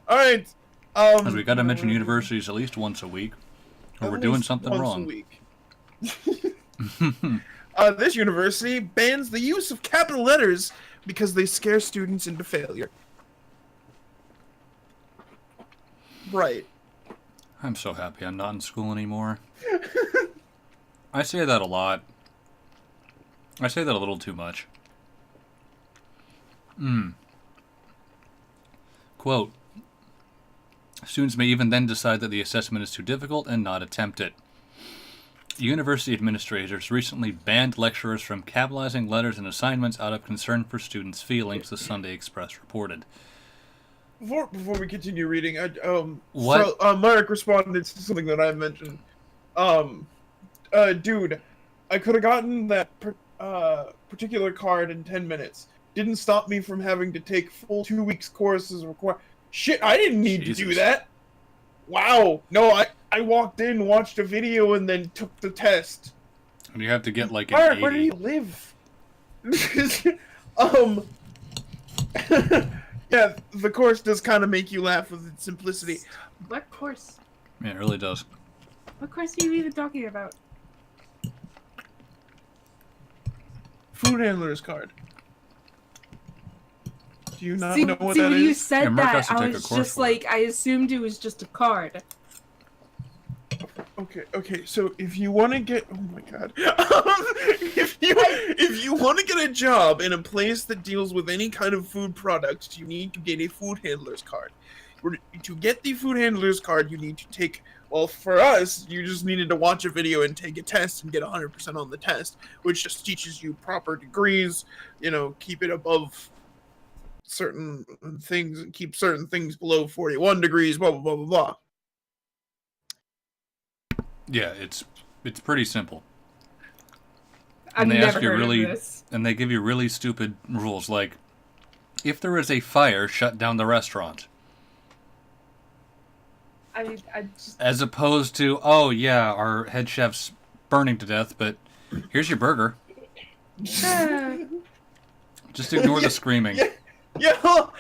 Alright. Because we gotta mention universities at least once a week, or we're doing something wrong. A week. This university bans the use of capital letters because they scare students into failure. Right. I'm so happy I'm not in school anymore. I say that a lot. I say that a little too much. Quote, students may even then decide that the assessment is too difficult and not attempt it. University administrators recently banned lecturers from capitalizing letters and assignments out of concern for students' feelings, the Sunday Express reported. Before we continue reading, What? So, Marek responded to something that I mentioned. Dude, I could have gotten that particular card in 10 minutes. Didn't stop me from having to take full 2 weeks courses required. Shit, I didn't need to do that. Wow. No, I walked in, watched a video, and then took the test. And you have to get like an Marek, 80. where do you live? Yeah, the course does kind of make you laugh with its simplicity. What course? Yeah, it really does. What course are you even talking about? Food handler's card. Do you not See, know what see, that when you is? said Yeah, Mark has that, to I take a was course just for like, I assumed it was just a card. Okay, so if you want to get, oh my god, if you want to get a job in a place that deals with any kind of food products, you need to get a food handler's card. To get the food handler's card, you need to take, well, for us, you just needed to watch a video and take a test and get 100% on the test, which just teaches you proper degrees, keep it above certain things and keep certain things below 41 degrees, blah, blah, blah, blah, blah. Yeah, it's pretty simple. I've And they never ask you heard really, of this. and they give you really stupid rules like, if there is a fire, shut down the restaurant. I mean, I just... As opposed to, oh yeah, our head chef's burning to death, but here's your burger. Just ignore the screaming. Yeah,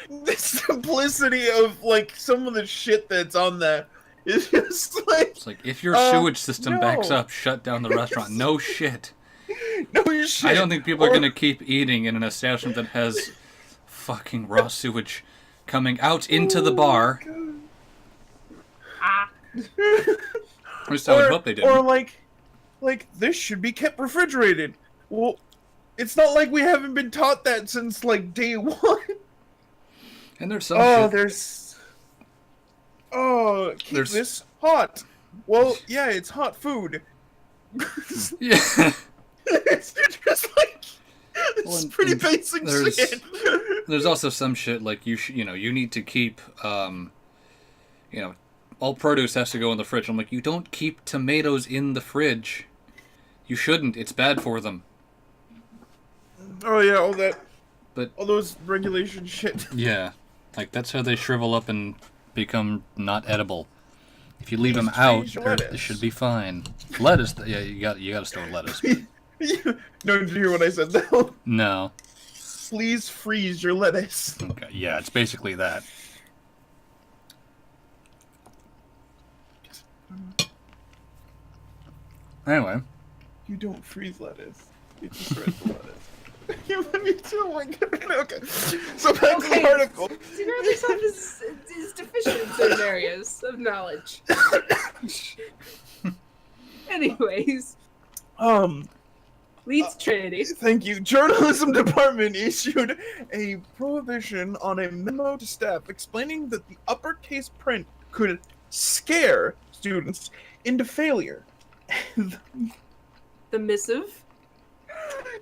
the simplicity of like some of the shit that's on there is just like. It's like, if your sewage system backs up, shut down the restaurant. No shit. No shit. I don't think people are going to keep eating in an establishment that has fucking raw sewage coming out into the bar. Ah. At least I would hope they didn't. Or like this should be kept refrigerated. Well, it's not like we haven't been taught that since like day one. And there's some shit. Keep this hot. Well, yeah, it's hot food. Yeah. It's just like it's pretty basic shit. There's also some shit like you need to keep all produce has to go in the fridge. I'm like, you don't keep tomatoes in the fridge. You shouldn't. It's bad for them. Oh yeah, all that. But all those regulation shit. Yeah, like that's how they shrivel up and become not edible. If you leave them out, they should be fine. Lettuce, yeah, you got to store lettuce. No, did you hear what I said though? No. Please freeze your lettuce. Okay, yeah, it's basically that. Anyway. You don't freeze lettuce. You just shred the lettuce. Me too. Oh my god. Okay. So back to the article. Microsoft is deficient in certain areas of Anyways. Leeds Trinity. Thank you. Journalism department issued a prohibition on a memo to staff explaining that the uppercase print could scare students into failure. The missive.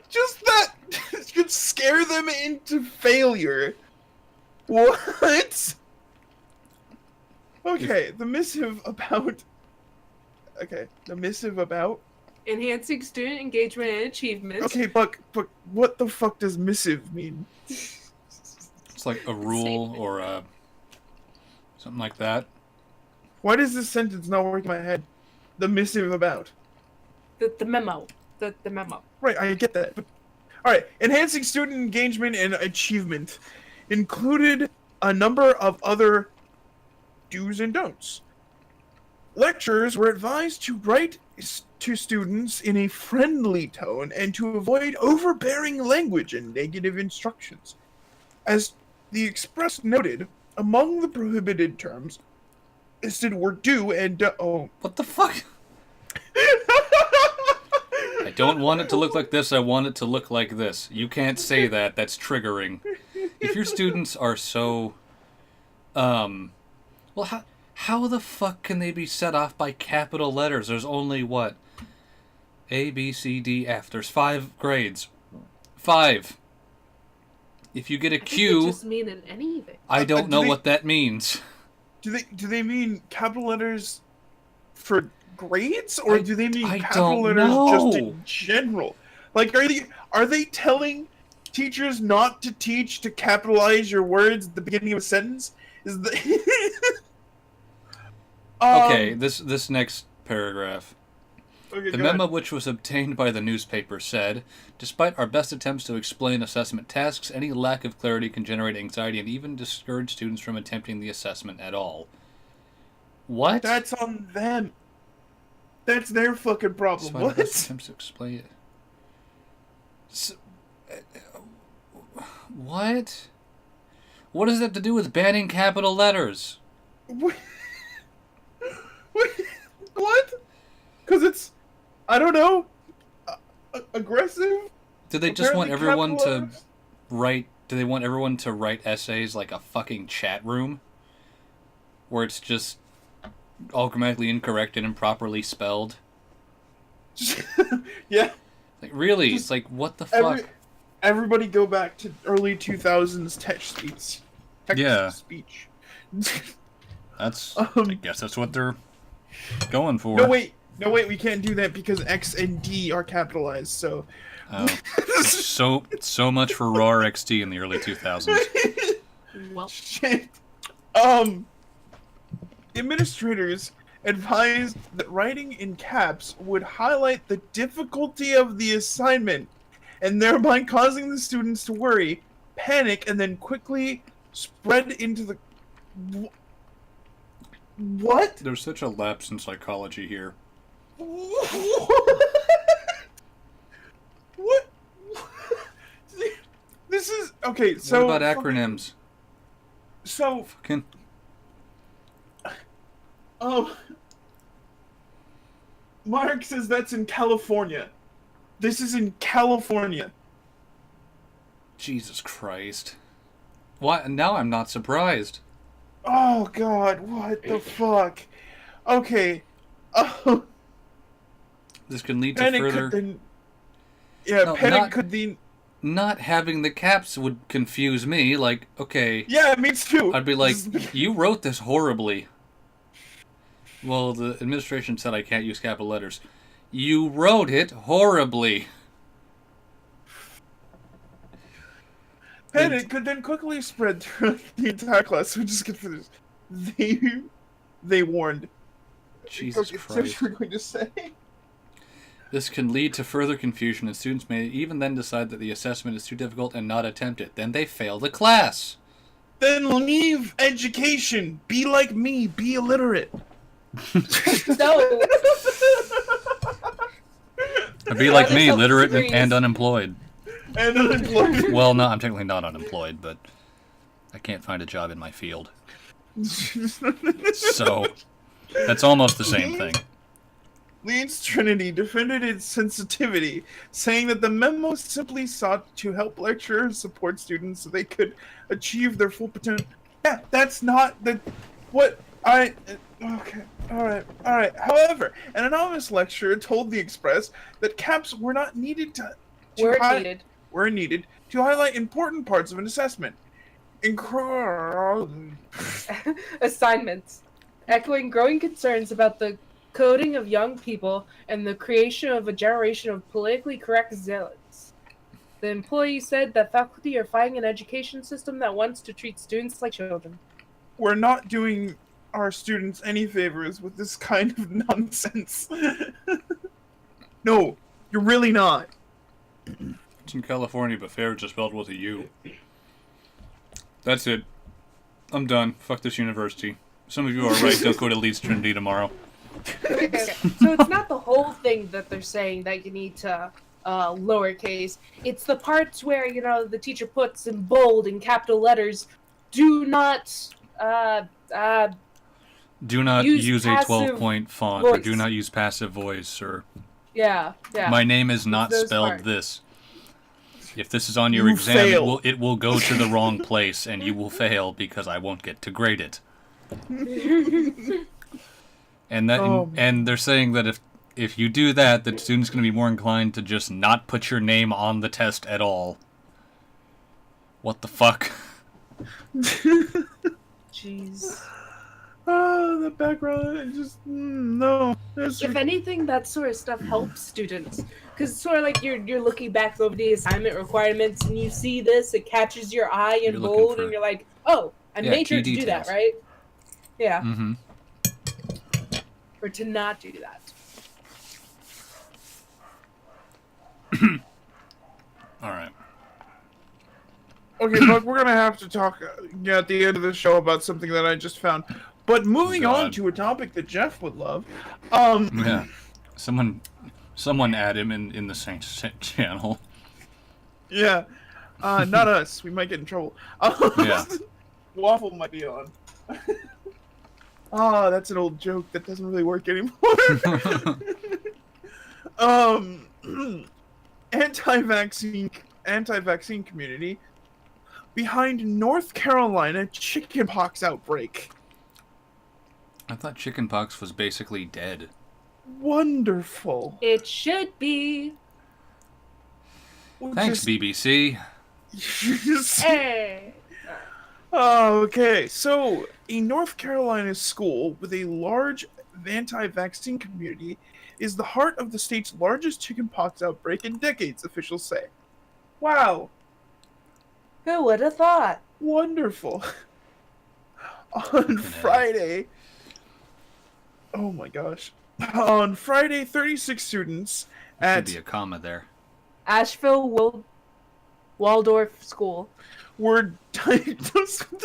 Just that could scare them into failure. What? Okay, the missive about. Okay, the missive about. Enhancing student engagement and achievement. Okay, but what the fuck does missive mean? It's like a rule or something like that. Why does this sentence not work in my head? The missive about. The memo. The memo. Right, I get that. But, all right, enhancing student engagement and achievement included a number of other do's and don'ts. Lecturers were advised to write to students in a friendly tone and to avoid overbearing language and negative instructions. As the Express noted, among the prohibited terms listed were do and oh. What the fuck? I don't want it to look like this, I want it to look like this. You can't say that, that's triggering. If your students are so... well, how the fuck can they be set off by capital letters? There's only, what? A, B, C, D, F. There's 5 grades. 5. If you get a Q... They just mean in anything. I don't know what that means. Do they mean capital letters for grades, or do they mean I capital don't letters know. just in general? Like, are they telling teachers not to teach to capitalize your words at the beginning of a sentence? Is the Okay, this next paragraph. Okay, The go memo, ahead. which was obtained by the newspaper, said, despite our best attempts to explain assessment tasks, any lack of clarity can generate anxiety and even discourage students from attempting the assessment at all. What? That's on them. That's their fucking problem. Despite our What? best attempts to explain it. What? What does that have to do with banning capital letters? What? Because it's, I don't know, aggressive? Do they just want Apparently everyone capital to letters? write... Do they want everyone to write essays like a fucking chat room? Where it's just all grammatically incorrect and improperly spelled? Yeah. Like, really? Just It's like, what the fuck? Everybody go back to early 2000s text speech. Yeah. Speech. That's... I guess that's what they're going for. No, wait, we can't do that because X and D are capitalized, so... Oh. so much for RAR XT in the early 2000s. Well, Shit. Administrators advised that writing in caps would highlight the difficulty of the assignment and thereby causing the students to worry, panic, and then quickly spread into the... What? There's such a lapse in psychology here. What? This is... Okay, so... What about acronyms? So... Fucking... Oh... Mark says that's in California. This is in California. Jesus Christ. Why? Now I'm not surprised. Oh god, what the fuck? Okay. Oh, This can lead to panic further... could then... Yeah, No, panic not- could then... Not having the caps would confuse me. Like, okay, Yeah, me too. I'd be like, you wrote this horribly. Well, the administration said I can't use capital letters. You wrote it horribly. Panic could then quickly spread through the entire class. So just get for this. They warned. Jesus Okay, so Christ. you were going to say? This can lead to further confusion, and students may even then decide that the assessment is too difficult and not attempt it. Then they fail the class. Then leave education. Be like me. Be illiterate. no. Be like me, Self literate degrees. and unemployed. And unemployed. Well, no, I'm technically not unemployed, but I can't find a job in my field. So, that's almost the same thing. Leeds Trinity defended its sensitivity, saying that the memo simply sought to help lecturers support students so they could achieve their full potential. Yeah, that's not the what I. Okay, all right. However, an anonymous lecturer told the Express that caps were not needed were needed to highlight important parts of an assessment. Assignments. Echoing growing concerns about the coding of young people and the creation of a generation of politically correct zealots. The employee said that faculty are fighting an education system that wants to treat students like children. We're not doing our students any favors with this kind of nonsense. No, you're really not. It's in California, but fair is just spelled with a U. That's it. I'm done. Fuck this university. Some of you are right. Don't go to Leeds Trinity tomorrow. Okay. So it's not the whole thing that they're saying that you need to lowercase. It's the parts where, you know, the teacher puts in bold and capital letters, do not do not use a 12-point font, voice. or do not use passive voice, or yeah. my name is not spelled parts. This. If this is on your exam, it will go to the wrong place, and you will fail because I won't get to grade it. And they're saying that if you do that, the student's going to be more inclined to just not put your name on the test at all. What the fuck? Jeez. Oh, the background, just no. If anything, that sort of stuff helps students. Because it's sort of like you're looking back over the assignment requirements and you see this, it catches your eye in bold, and you're like, oh, I made sure to do that, right? Yeah. Mm-hmm. Or to not do that. All right. Okay, Buck, we're going to have to talk at the end of the show about something that I just found. But moving on to a topic that Jeff would love. Yeah. Someone add him in the Saints channel. Yeah. Not us. We might get in trouble. Yeah. Waffle might be on. That's an old joke that doesn't really work anymore. Anti-vaccine community behind North Carolina chickenpox outbreak. I thought chickenpox was basically dead. Wonderful. It should be. Thanks, BBC. Hey. Okay, so a North Carolina school with a large anti-vaccine community is the heart of the state's largest chickenpox outbreak in decades, officials say. Wow. Who would have thought? Wonderful. On Friday... Oh my gosh. On Friday, 36 students at... Should be a comma there. Asheville Waldorf School were diagnosed with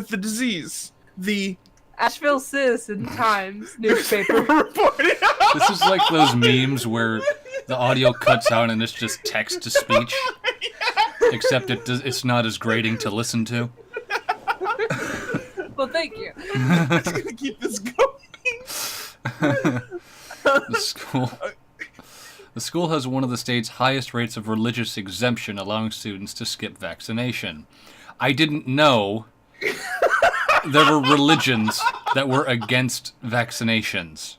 the disease. The Asheville Citizen Times newspaper reported. This is like those memes where the audio cuts out and it's just text to speech. Except it's not as grating to listen to. Well, thank you. I'm just gonna keep this going. The school has one of the state's highest rates of religious exemption, allowing students to skip vaccination. I didn't know there were religions that were against vaccinations.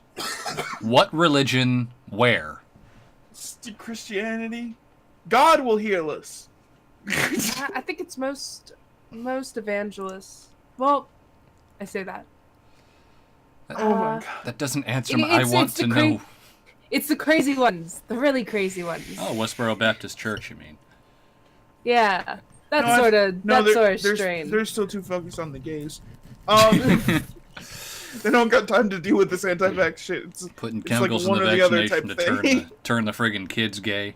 What religion? Where? Christianity. God will heal us. I think it's most evangelists. Well, I say that. Oh my God. That doesn't answer my... I want to know. It's the crazy ones. The really crazy ones. Oh, Westboro Baptist Church, you mean? Yeah. That's sort of strange. They're still too focused on the gays. They don't got time to deal with this anti-vax shit. Putting chemicals in the vaccination to turn the friggin' kids gay.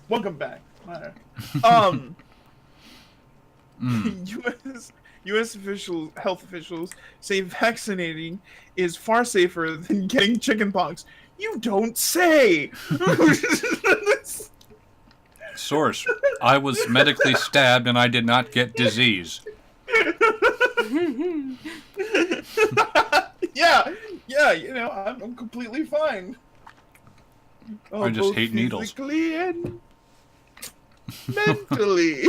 Welcome back. U.S. health officials say vaccinating is far safer than getting chickenpox. You don't say. Source: I was medically stabbed and I did not get disease. Yeah, you know, I'm completely fine. I just both hate needles. physically and mentally.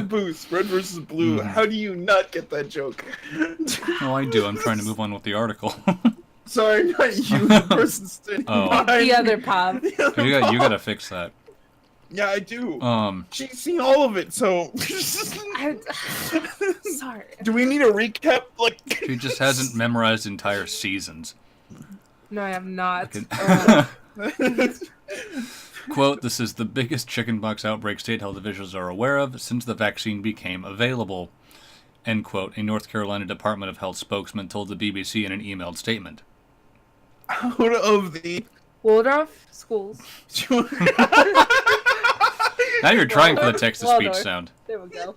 Boost, red versus blue. How do you not get that joke? Oh, I do. I'm trying to move on with the article. Sorry, not you, the person standing Oh. behind The other me. Pov. The other you Pov. gotta fix that. Yeah, I do. She's seen all of it, so. Sorry. Do we need a recap? Like. She just hasn't memorized entire seasons. No, I have not. Quote, this is the biggest chickenpox outbreak state health officials are aware of since the vaccine became available. End quote, a North Carolina Department of Health spokesman told the BBC in an emailed statement. Out of the Waldorf schools. Now you're trying for the text-to-speech Waldorf. sound. There we go.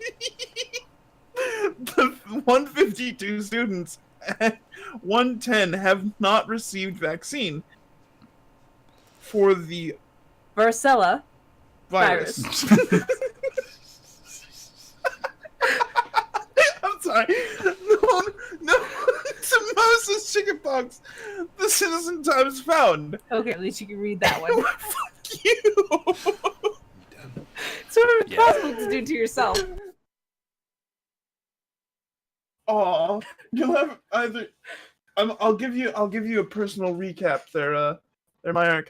The 152 students at 110 have not received vaccine for the Varicella virus. I'm sorry. No, Samosas chickenpox. The citizen times found. Okay, at least you can read that one. Fuck you. It's sort of impossible to do to yourself. Aw, you'll have either. I'll give you a personal recap there, Myark.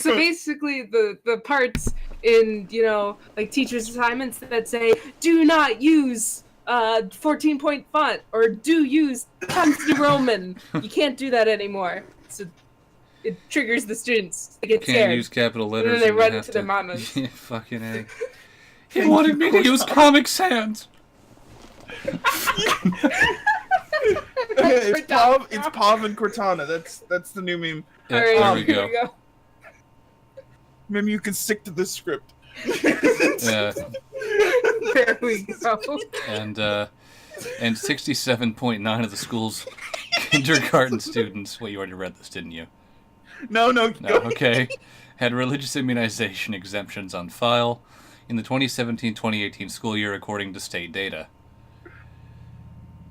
So basically, the parts in, you know, like teachers' assignments that say, do not use 14-point font, or do use Times New Roman. You can't do that anymore. So it triggers the students. They get Can't scared. use capital letters. And then they run have to their mamas. Yeah, fucking A. He wanted me to use Comic Sans. It's Pov and Cortana. That's the new meme. Yeah, All right, there we here go. Maybe you can stick to this script. Yeah. There we go. And 67.9 of the school's kindergarten students. Well, you already read this, didn't you? No, No, okay. Had religious immunization exemptions on file in the 2017-2018 school year, according to state data.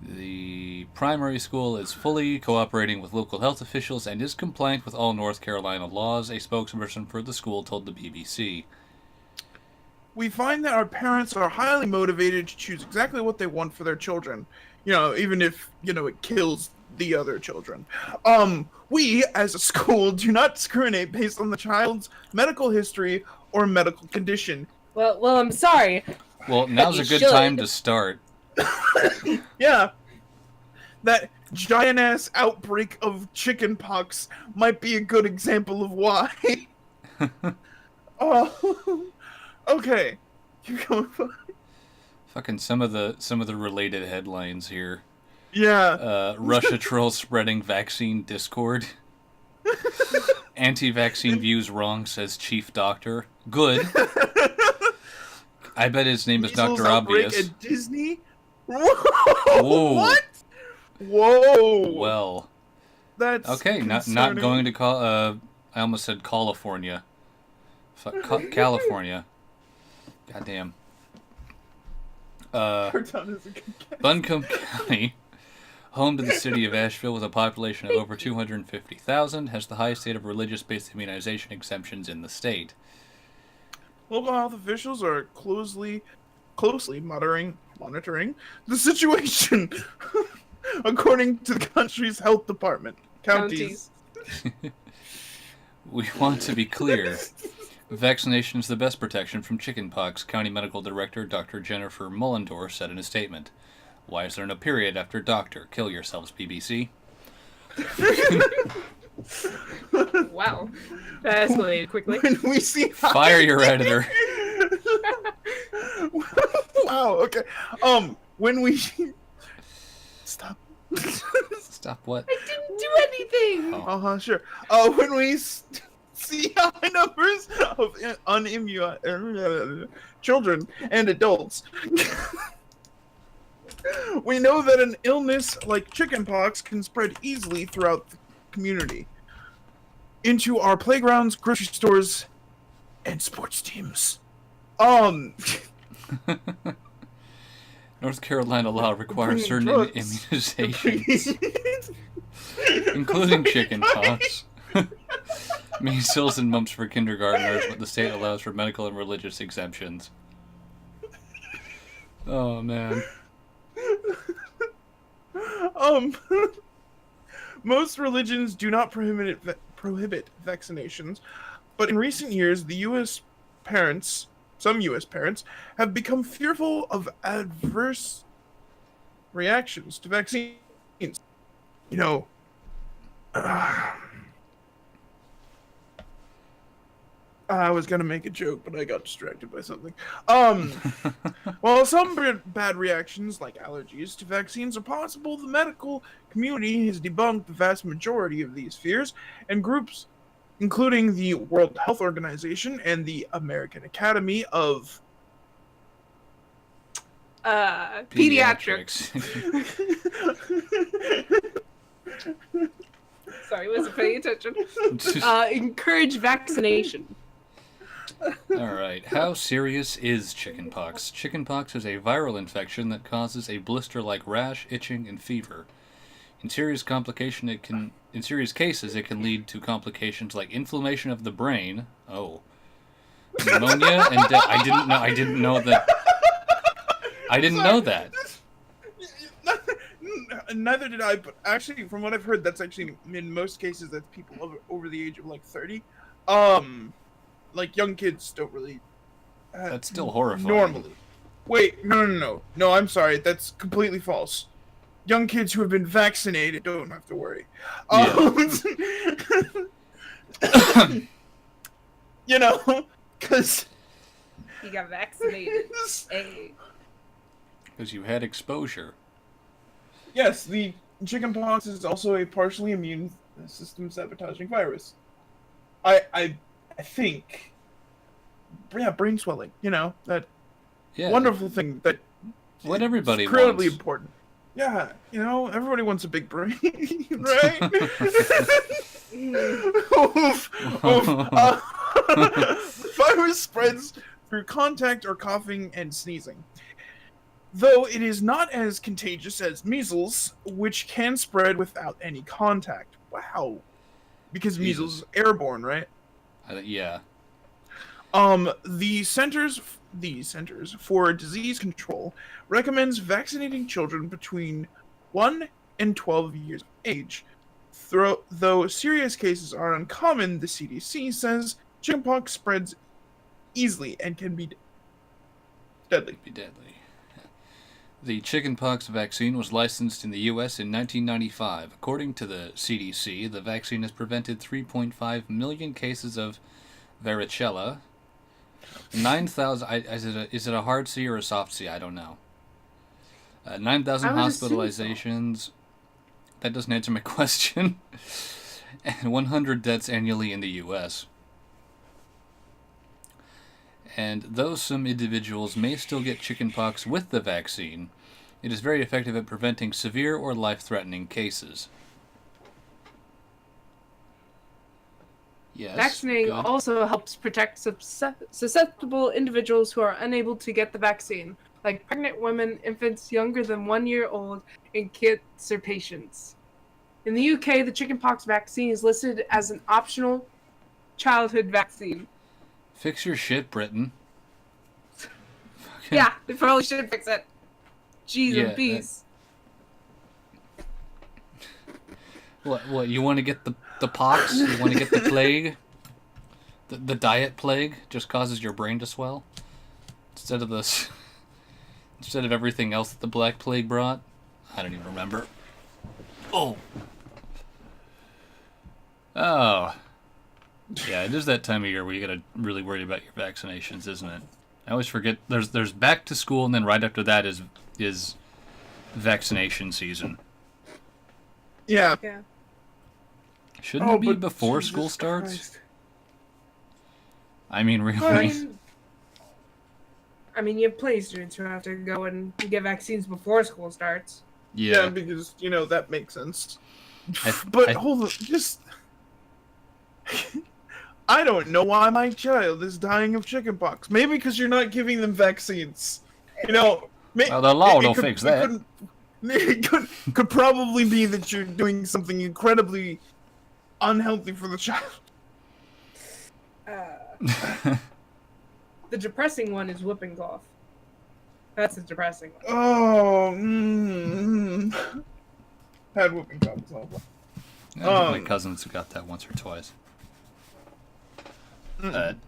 The primary school is fully cooperating with local health officials and is compliant with all North Carolina laws, a spokesperson for the school told the BBC. We find that our parents are highly motivated to choose exactly what they want for their children. You know, even if, you know, it kills the other children. We, as a school, do not discriminate based on the child's medical history or medical condition. Well, I'm sorry. Well, now's you a good should. time to start. Yeah. That giant-ass outbreak of chickenpox might be a good example of why. Oh, okay. You're going fine. Fucking some of the related headlines here. Yeah. Russia trolls spreading vaccine discord. Anti-vaccine views wrong, says chief doctor. Good. I bet his name is Measles Dr. outbreak Obvious. at Disney? Whoa! What? Whoa! Well, That's okay. Not concerning. going to call. I almost said California. California. Goddamn. Cortana's a good guess. Buncombe County, home to the city of Asheville with a population of over 250,000, has the highest rate of religious-based immunization exemptions in the state. Local health officials are closely monitoring the situation, according to the country's health department. Counties. We want to be clear. Vaccination is the best protection from chickenpox, County Medical Director Dr. Jennifer Mullendorf said in a statement. Why is there no period after doctor? Kill yourselves, BBC. Wow. That escalated quickly. When we see Fire your editor. Wow. Okay. When we stop. Stop what? I didn't do anything. Oh. Sure. When we see high numbers of unimmunized children and adults, we know that an illness like chickenpox can spread easily throughout the community, into our playgrounds, grocery stores, and sports teams. North Carolina law requires Bringing certain drugs. immunizations, including chickenpox, measles, and mumps for kindergartners, but the state allows for medical and religious exemptions. Oh, man. Most religions do not prohibit vaccinations, but in recent years, some U.S. parents, have become fearful of adverse reactions to vaccines. You know, I was gonna make a joke, but I got distracted by something. While some bad reactions, like allergies to vaccines, are possible, the medical community has debunked the vast majority of these fears, and groups, including the World Health Organization and the American Academy of Pediatrics. Sorry, wasn't paying attention. Encourage vaccination. Alright, how serious is chickenpox? Chickenpox is a viral infection that causes a blister-like rash, itching, and fever. In serious cases, it can lead to complications like inflammation of the brain, pneumonia, and death. I didn't know that. I didn't know that. Neither did I, but actually, from what I've heard, that's actually, in most cases, that's people over the age of, like, 30. Like, young kids don't really... That's still horrifying. Normally. Wait, no. No, I'm sorry, that's completely false. Young kids who have been vaccinated don't have to worry. You know, because... You got vaccinated. Hey. Because you had exposure. Yes, the chickenpox is also a partially immune system sabotaging virus. I think. Yeah, brain swelling. You know, that wonderful thing that. What everybody is incredibly wants. important. Yeah, you know, everybody wants a big brain, right? The virus spreads through contact or coughing and sneezing. Though it is not as contagious as measles, which can spread without any contact. Wow. Because measles is airborne, right? Yeah. The Centers for Disease Control recommends vaccinating children between 1 and 12 years of age. Though serious cases are uncommon, the CDC says chickenpox spreads easily and can be deadly. The chickenpox vaccine was licensed in the U.S. in 1995. According to the CDC, the vaccine has prevented 3.5 million cases of varicella. 9,000... Is it a hard C or a soft C? I don't know. 9,000 hospitalizations. That doesn't answer my question. And 100 deaths annually in the U.S. And though some individuals may still get chickenpox with the vaccine, it is very effective at preventing severe or life-threatening cases. Yes. Vaccinating also helps protect susceptible individuals who are unable to get the vaccine, like pregnant women, infants younger than 1 year old, and cancer patients. In the UK, the chickenpox vaccine is listed as an optional childhood vaccine. Fix your shit, Britain. Yeah, they probably should fix it. Jeez and peace. What, you want to get the pox? You want to get the plague? The diet plague just causes your brain to swell? Instead of everything else that the Black Plague brought? I don't even remember. Oh. Yeah, it is that time of year where you gotta really worry about your vaccinations, isn't it? I always forget there's back to school, and then right after that is vaccination season. Yeah. Shouldn't it be before school starts? Christ. I mean, really? I mean, you have play students who have to go and get vaccines before school starts. Yeah, because, you know, that makes sense. But hold on, just... I don't know why my child is dying of chickenpox. Maybe because you're not giving them vaccines. You know, Well, the law will fix that. It could probably be that you're doing something incredibly unhealthy for the child. The depressing one is whooping cough. That's the depressing one. Oh, had whooping cough as well. My cousins got that once or twice.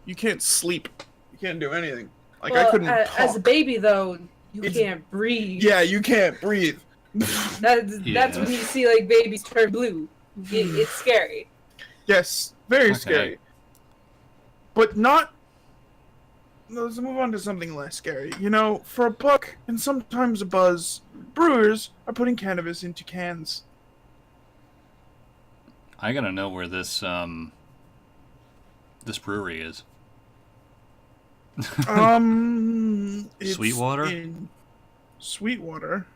You can't sleep. You can't do anything. Like Well, I couldn't talk. as a baby, though, you can't breathe. Yeah, you can't breathe. That's when you see like babies turn blue. It's scary. Yes, very scary. But not. Let's move on to something less scary. You know, for a buck and sometimes a buzz, brewers are putting cannabis into cans. I gotta know where this this brewery is. It's Sweetwater? in Sweetwater.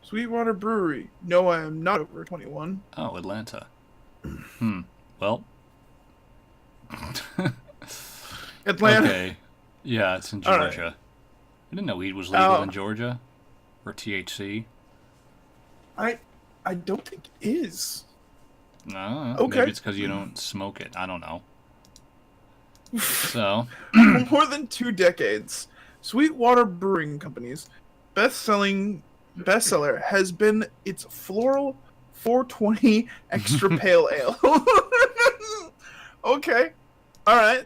Sweetwater Brewery. No, I am not over 21. Oh, Atlanta. Well. Atlanta. Okay. Yeah, it's in Georgia. Right. I didn't know weed was legal in Georgia. Or THC. I don't think it is. No, Okay. maybe it's because you don't smoke it. I don't know. So. For more than 2 decades, Sweetwater Brewing Company's bestseller has been its floral 420 extra pale ale. Okay. All right.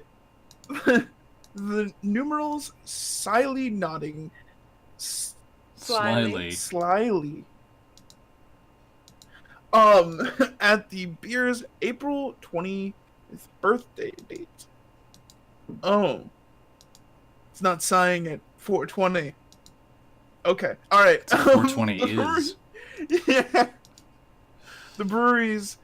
The numerals slyly nodding. Slyly. At the beer's April 20th birthday date. Oh. It's not sighing at 420. Okay. All right. 420 is. Yeah. The brewery's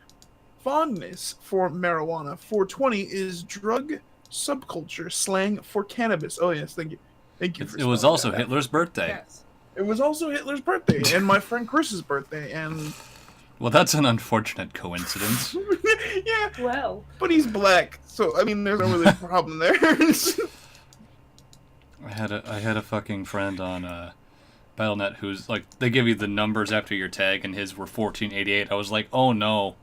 fondness for marijuana. 420 is drug subculture slang for cannabis. Oh yes, thank you. Thank you. It was also Hitler's birthday. Yes. It was also Hitler's birthday and my friend Chris's birthday and. Well, that's an unfortunate coincidence. Yeah. Well. But he's black, so I mean, there's no really problem there. I had a fucking friend on BattleNet who's like, they give you the numbers after your tag, and his were 1488. I was like, oh no.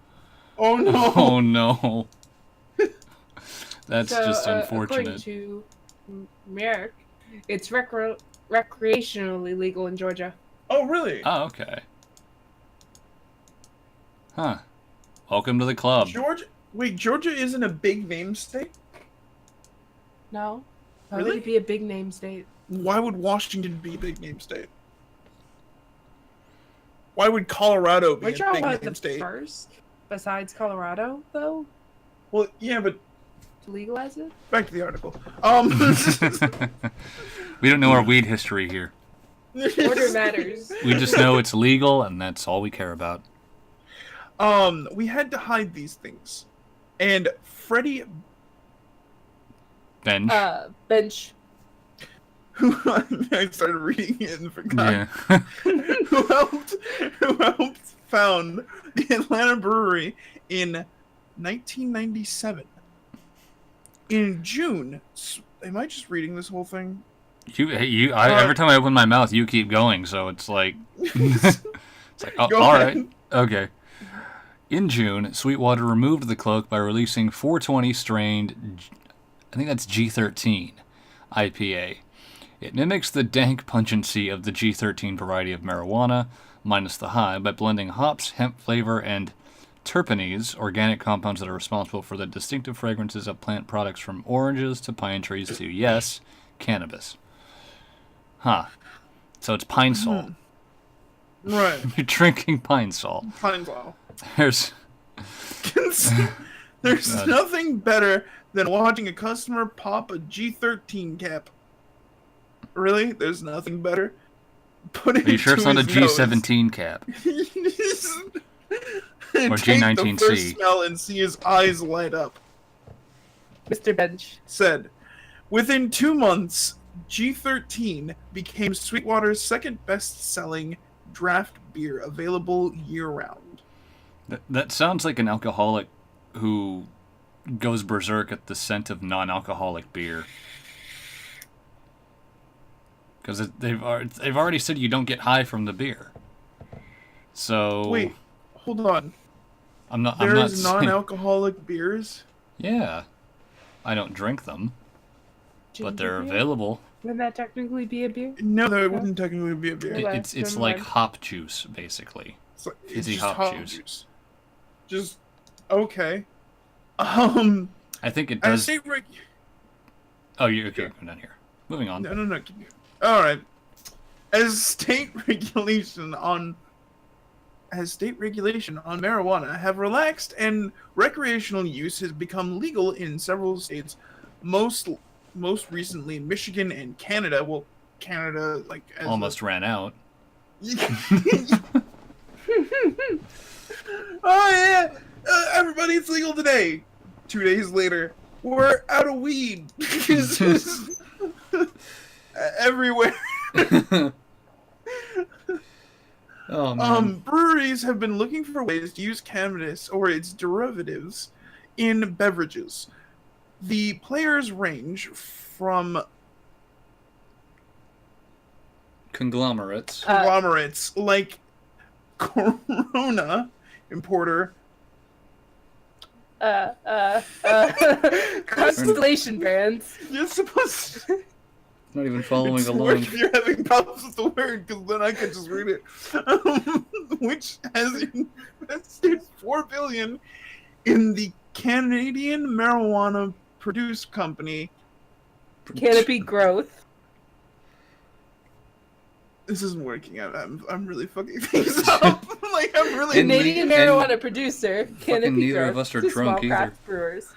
Oh no. Oh no. That's just unfortunate. According to Merrick, it's recreationally legal in Georgia. Oh really? Oh, okay. Huh. Welcome to the club. Georgia? Wait, Georgia isn't a big name state? No. Why Really? would it be a big name state? Why would Washington be a big name state? Why would Colorado be Weren't a y'all big one name of the state? first, besides Colorado, though, Well, yeah, but to legalize it? back to the article. We don't know our weed history here. Order matters. We just know it's legal, and that's all we care about. We had to hide these things. And Freddie, Bench. Bench. who I started reading it and forgot, Yeah. who helped found the Atlanta brewery in 1997. In June, am I just reading this whole thing? Every time I open my mouth, you keep going, so it's like... it's like, oh, Go all ahead. right. Okay. In June, Sweetwater removed the cloak by releasing 420 strained, I think that's G13 IPA. It mimics the dank pungency of the G13 variety of marijuana, minus the high, by blending hops, hemp flavor, and terpenes, organic compounds that are responsible for the distinctive fragrances of plant products from oranges to pine trees to, yes, cannabis. Huh. So it's pine salt. Right. You're drinking pine salt. Pine Blau. There's There's nothing better than watching a customer pop a G13 cap. Really? There's nothing better? Put it Are you sure it's not a into his nose. G17 cap? Or Take the G19C. first smell and see his eyes light up. Mr. Bench. Said, within 2 months, G13 became Sweetwater's second best-selling draft beer available year-round. That sounds like an alcoholic who goes berserk at the scent of non-alcoholic beer. Because they've already said you don't get high from the beer. So Wait, hold on. I'm not There's saying, non-alcoholic beers? yeah, I don't drink them, but they're Ginger beer? available. Wouldn't that technically be a beer? No, that wouldn't technically be a beer. Okay. It's never like mind. hop juice, basically. It's fizzy just hop juice. Just okay. I think it As does. state Oh, you okay? I'm done here. Moving on. no. Keep going. All right. As state regulation on marijuana have relaxed and recreational use has become legal in several states, most recently Michigan and Canada. Well, Canada like as Almost ran out. Oh yeah, everybody, it's legal today. 2 days later, we're out of weed. It's just everywhere. Oh man. Breweries have been looking for ways to use cannabis or its derivatives in beverages. The players range from Conglomerates. conglomerates like Corona importer, Constellation brands. you're supposed to. Not even following It's along. worse if you're having problems with the word, because then I could just read it. Which has invested $4 billion in the Canadian marijuana produce company. Canopy growth. This isn't working. I'm really fucking things up. Like I'm really. And Canadian and marijuana producer. Canopy neither growth. of us are to drunk small either. craft brewers.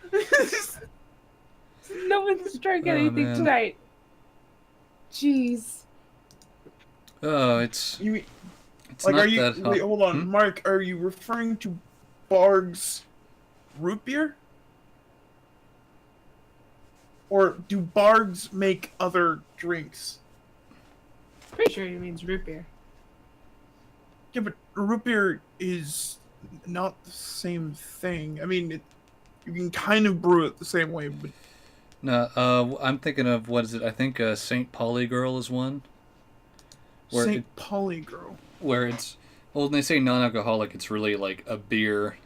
No one's drank Oh, anything man. tonight. Jeez. Oh, it's You, it's like, not are you? that hot. Wait, hold on, Hmm? Mark. Are you referring to Barg's root beer? Or do Bargs make other drinks? Pretty sure he means root beer. Yeah, but root beer is not the same thing. I mean, you can kind of brew it the same way, but No, I'm thinking of what is it? I think St. Pauli Girl is one. St. Pauli Girl. Where it's when they say non-alcoholic, it's really like a beer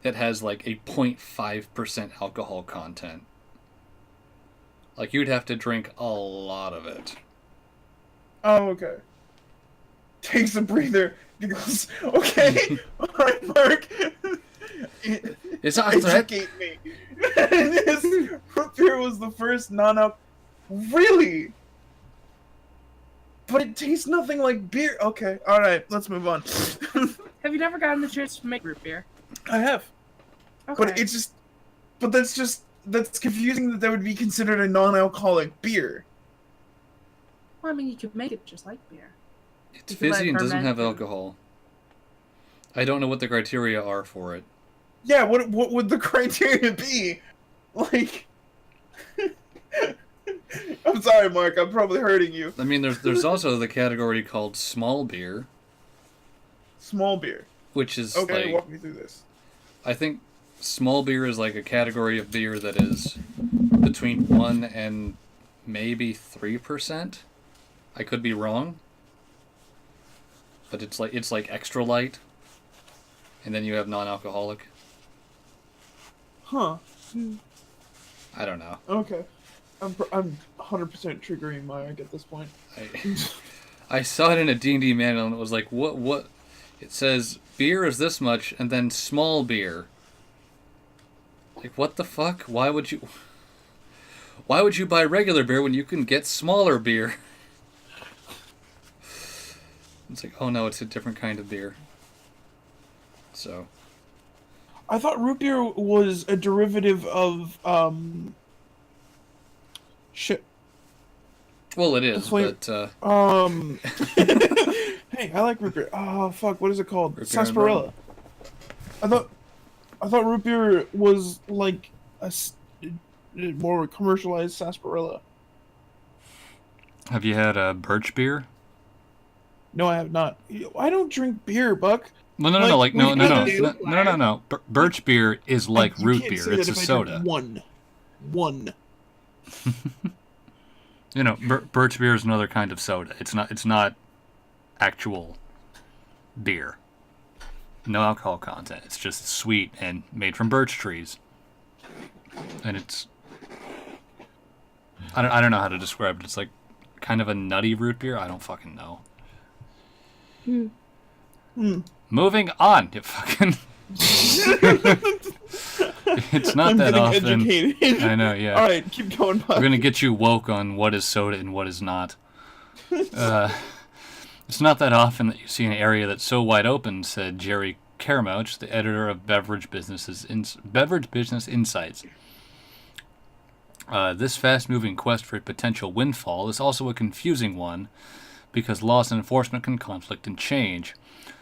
that has like a 0.5% alcohol content. Like you'd have to drink a lot of it. Oh, okay. Takes a breather. He goes, okay, all right, Mark. It's not a threat. Educate me. This root beer was the first non-alc. Really? But it tastes nothing like beer. Okay, all right, let's move on. Have you never gotten the chance to make root beer? I have, Okay. but it's just, that's confusing that would be considered a non-alcoholic beer. Well, I mean, you could make it just like beer. It's You could let fizzy it and doesn't have ferment. alcohol. I don't know what the criteria are for it. Yeah, what would the criteria be? Like, I'm sorry, Mark. I'm probably hurting you. I mean, there's also the category called small beer, Small beer. which is Okay, like walk me through this. I think small beer is like a category of beer that is between 1 and maybe 3%. I could be wrong. But it's like extra light. And then you have non-alcoholic. Huh. I don't know. Okay. I'm 100% triggering Mark at this point. I saw it in a D&D manual and it was like, what? It says, beer is this much, and then small beer. Like, what the fuck? Why would you buy regular beer when you can get smaller beer? It's like, oh no, it's a different kind of beer. So. I thought root beer was a derivative of shit. Well, it is, flavor- but Hey, I like root beer. Oh fuck, what is it called? Root beer and Sarsaparilla. I thought root beer was like a more commercialized sarsaparilla. have you had birch beer? No, I have not. I don't drink beer, Buck. Well, no. Like, No. we could No. Birch beer is like You root can't beer. say that It's a if I soda. drink one. You know, birch beer is another kind of soda. It's not actual beer. No alcohol content. It's just sweet and made from birch trees. And it's I don't know how to describe it. It's like kind of a nutty root beer. I don't fucking know. Moving on. You fucking. It's not I'm that getting often. educated. I know. Yeah. All right, keep going. We're gonna get you woke on what is soda and what is not. It's not that often that you see an area that's so wide open," said Jerry Karamouch, the editor of Beverage Business Insights. This fast-moving quest for a potential windfall is also a confusing one because laws and enforcement can conflict and change.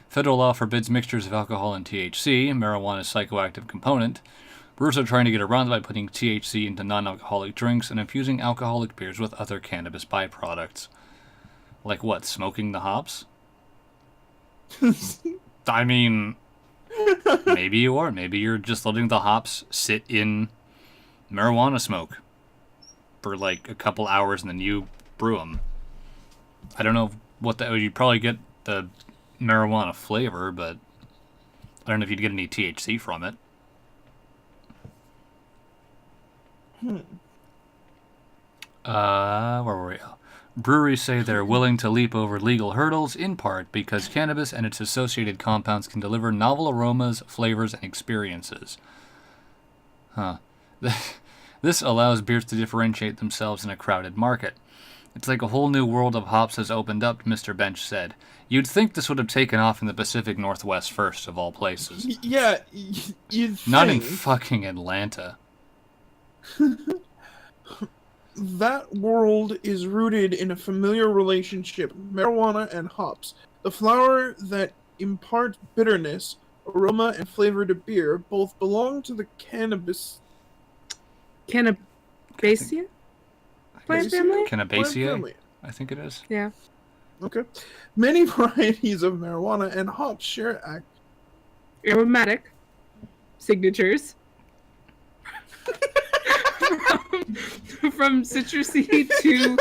Federal law forbids mixtures of alcohol and THC, marijuana's psychoactive component. Brewers are trying to get around it by putting THC into non-alcoholic drinks and infusing alcoholic beers with other cannabis byproducts. Like what, smoking the hops? I mean, maybe you are. Maybe you're just letting the hops sit in marijuana smoke for like a couple hours and then you brew them. I don't know what that would. You'd probably get the marijuana flavor, but I don't know if you'd get any THC from it. Where were we? Breweries say they're willing to leap over legal hurdles, in part because cannabis and its associated compounds can deliver novel aromas, flavors, and experiences. This allows beers to differentiate themselves in a crowded market. It's like a whole new world of hops has opened up, Mr. Bench said. You'd think this would have taken off in the Pacific Northwest first, of all places. Yeah, you'd think. Not in fucking Atlanta. That world is rooted in a familiar relationship, marijuana and hops. The flower that impart bitterness, aroma, and flavor to beer both belong to the cannabis... Cannabaceae? Plant family? Cannabaceae? I think it is. Yeah. Okay. Many varieties of marijuana and hops share Aromatic signatures. From citrusy to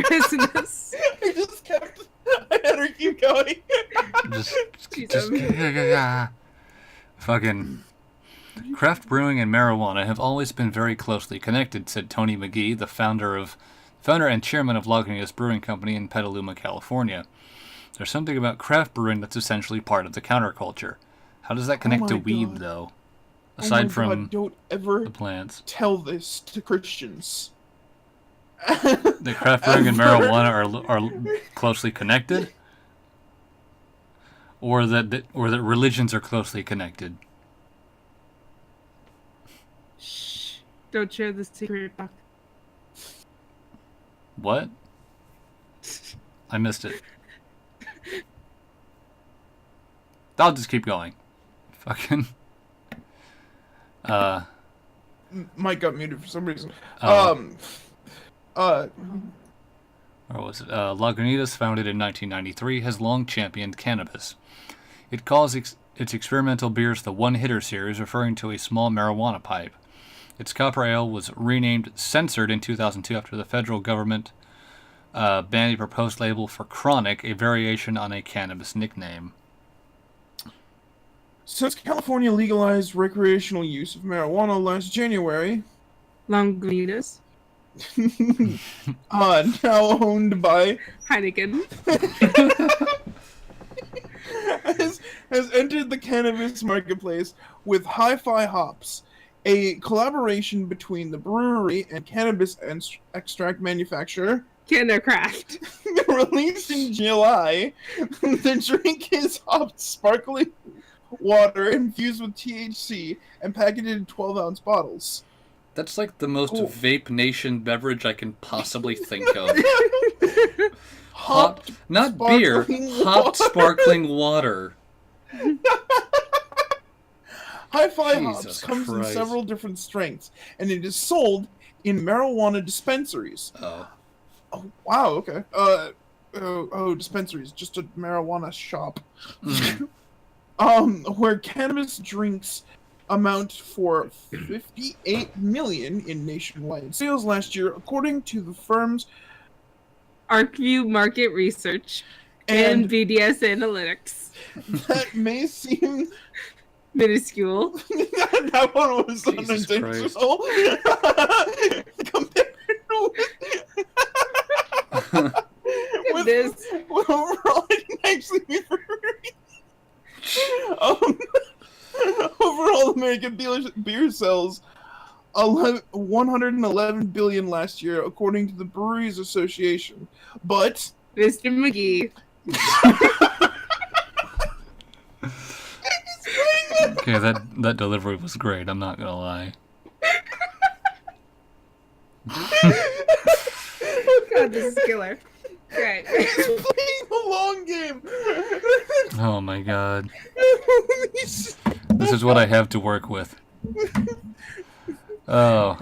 resinous. I just kept... I had her keep going. Fucking... Craft brewing and marijuana have always been very closely connected, said Tony McGee, the founder and chairman of Lagunitas Brewing Company in Petaluma, California. There's something about craft brewing that's essentially part of the counterculture. How does that connect to weed, though? Aside from don't ever the plants. Tell this to Christians. The craft brewing and marijuana are closely connected? Or that religions are closely connected? Shh. Don't share the secret box. What? I missed it. I'll just keep going. Fucking... Mike got muted for some reason. Or was it? Lagunitas, founded in 1993, has long championed cannabis. It calls its experimental beers the One Hitter series, referring to a small marijuana pipe. Its copper ale was renamed Censored in 2002 after the federal government banned a proposed label for Chronic, a variation on a cannabis nickname. Since California legalized recreational use of marijuana last January, Lagunitas. Now owned by Heineken. has entered the cannabis marketplace with Hi-Fi Hops, a collaboration between the brewery and cannabis extract manufacturer. Candercraft. Released in July, the drink is hopped sparkling water infused with THC and packaged in 12-ounce bottles. That's like the most Vape Nation beverage I can possibly think of. Hopped, not beer, hopped sparkling water. Hi-Fi Hops comes in several different strengths, and it is sold in marijuana dispensaries. Oh, wow, okay. Dispensaries, just a marijuana shop. where cannabis drinks amount for 58 million in nationwide sales last year, according to the firm's ArcView Market Research and BDS Analytics. That may seem minuscule. That one was unintentional. Compared with this. Overall, I didn't actually mean for overall, American beer sales 111 billion last year, according to the Breweries Association. But Mr. McGee. Okay, that delivery was great. I'm not gonna lie. God, this is killer. Right. He's playing the long game. Oh my god. This is what I have to work with. Oh,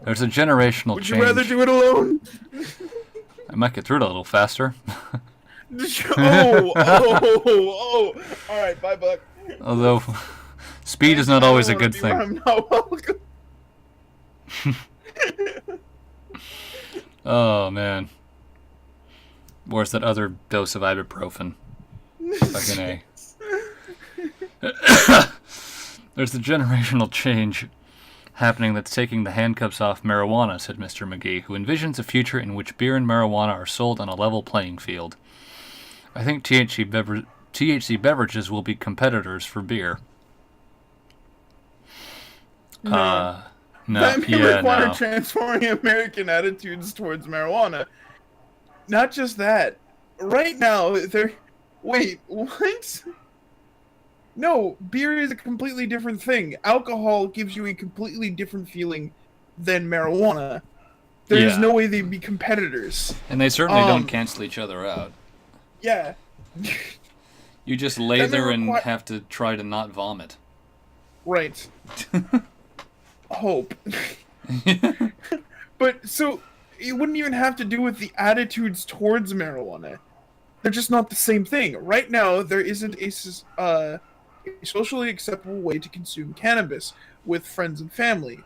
there's a generational Would change. you rather do it alone? I might get through it a little faster. Oh! All right, bye, Buck. Although, speed is not always a good thing. I'm not welcome. Oh man. Where's that other dose of ibuprofen? Fucking A. There's a generational change happening that's taking the handcuffs off marijuana, said Mr. McGee, who envisions a future in which beer and marijuana are sold on a level playing field. I think THC beverages will be competitors for beer. No. No. That may require transforming American attitudes towards marijuana. Not just that. Right now, they're... Wait, what? No, beer is a completely different thing. Alcohol gives you a completely different feeling than marijuana. There is no way they'd be competitors. And they certainly don't cancel each other out. Yeah. You just lay there and have to try to not vomit. Right. Hope. But, so, it wouldn't even have to do with the attitudes towards marijuana. They're just not the same thing. Right now, there isn't a socially acceptable way to consume cannabis with friends and family.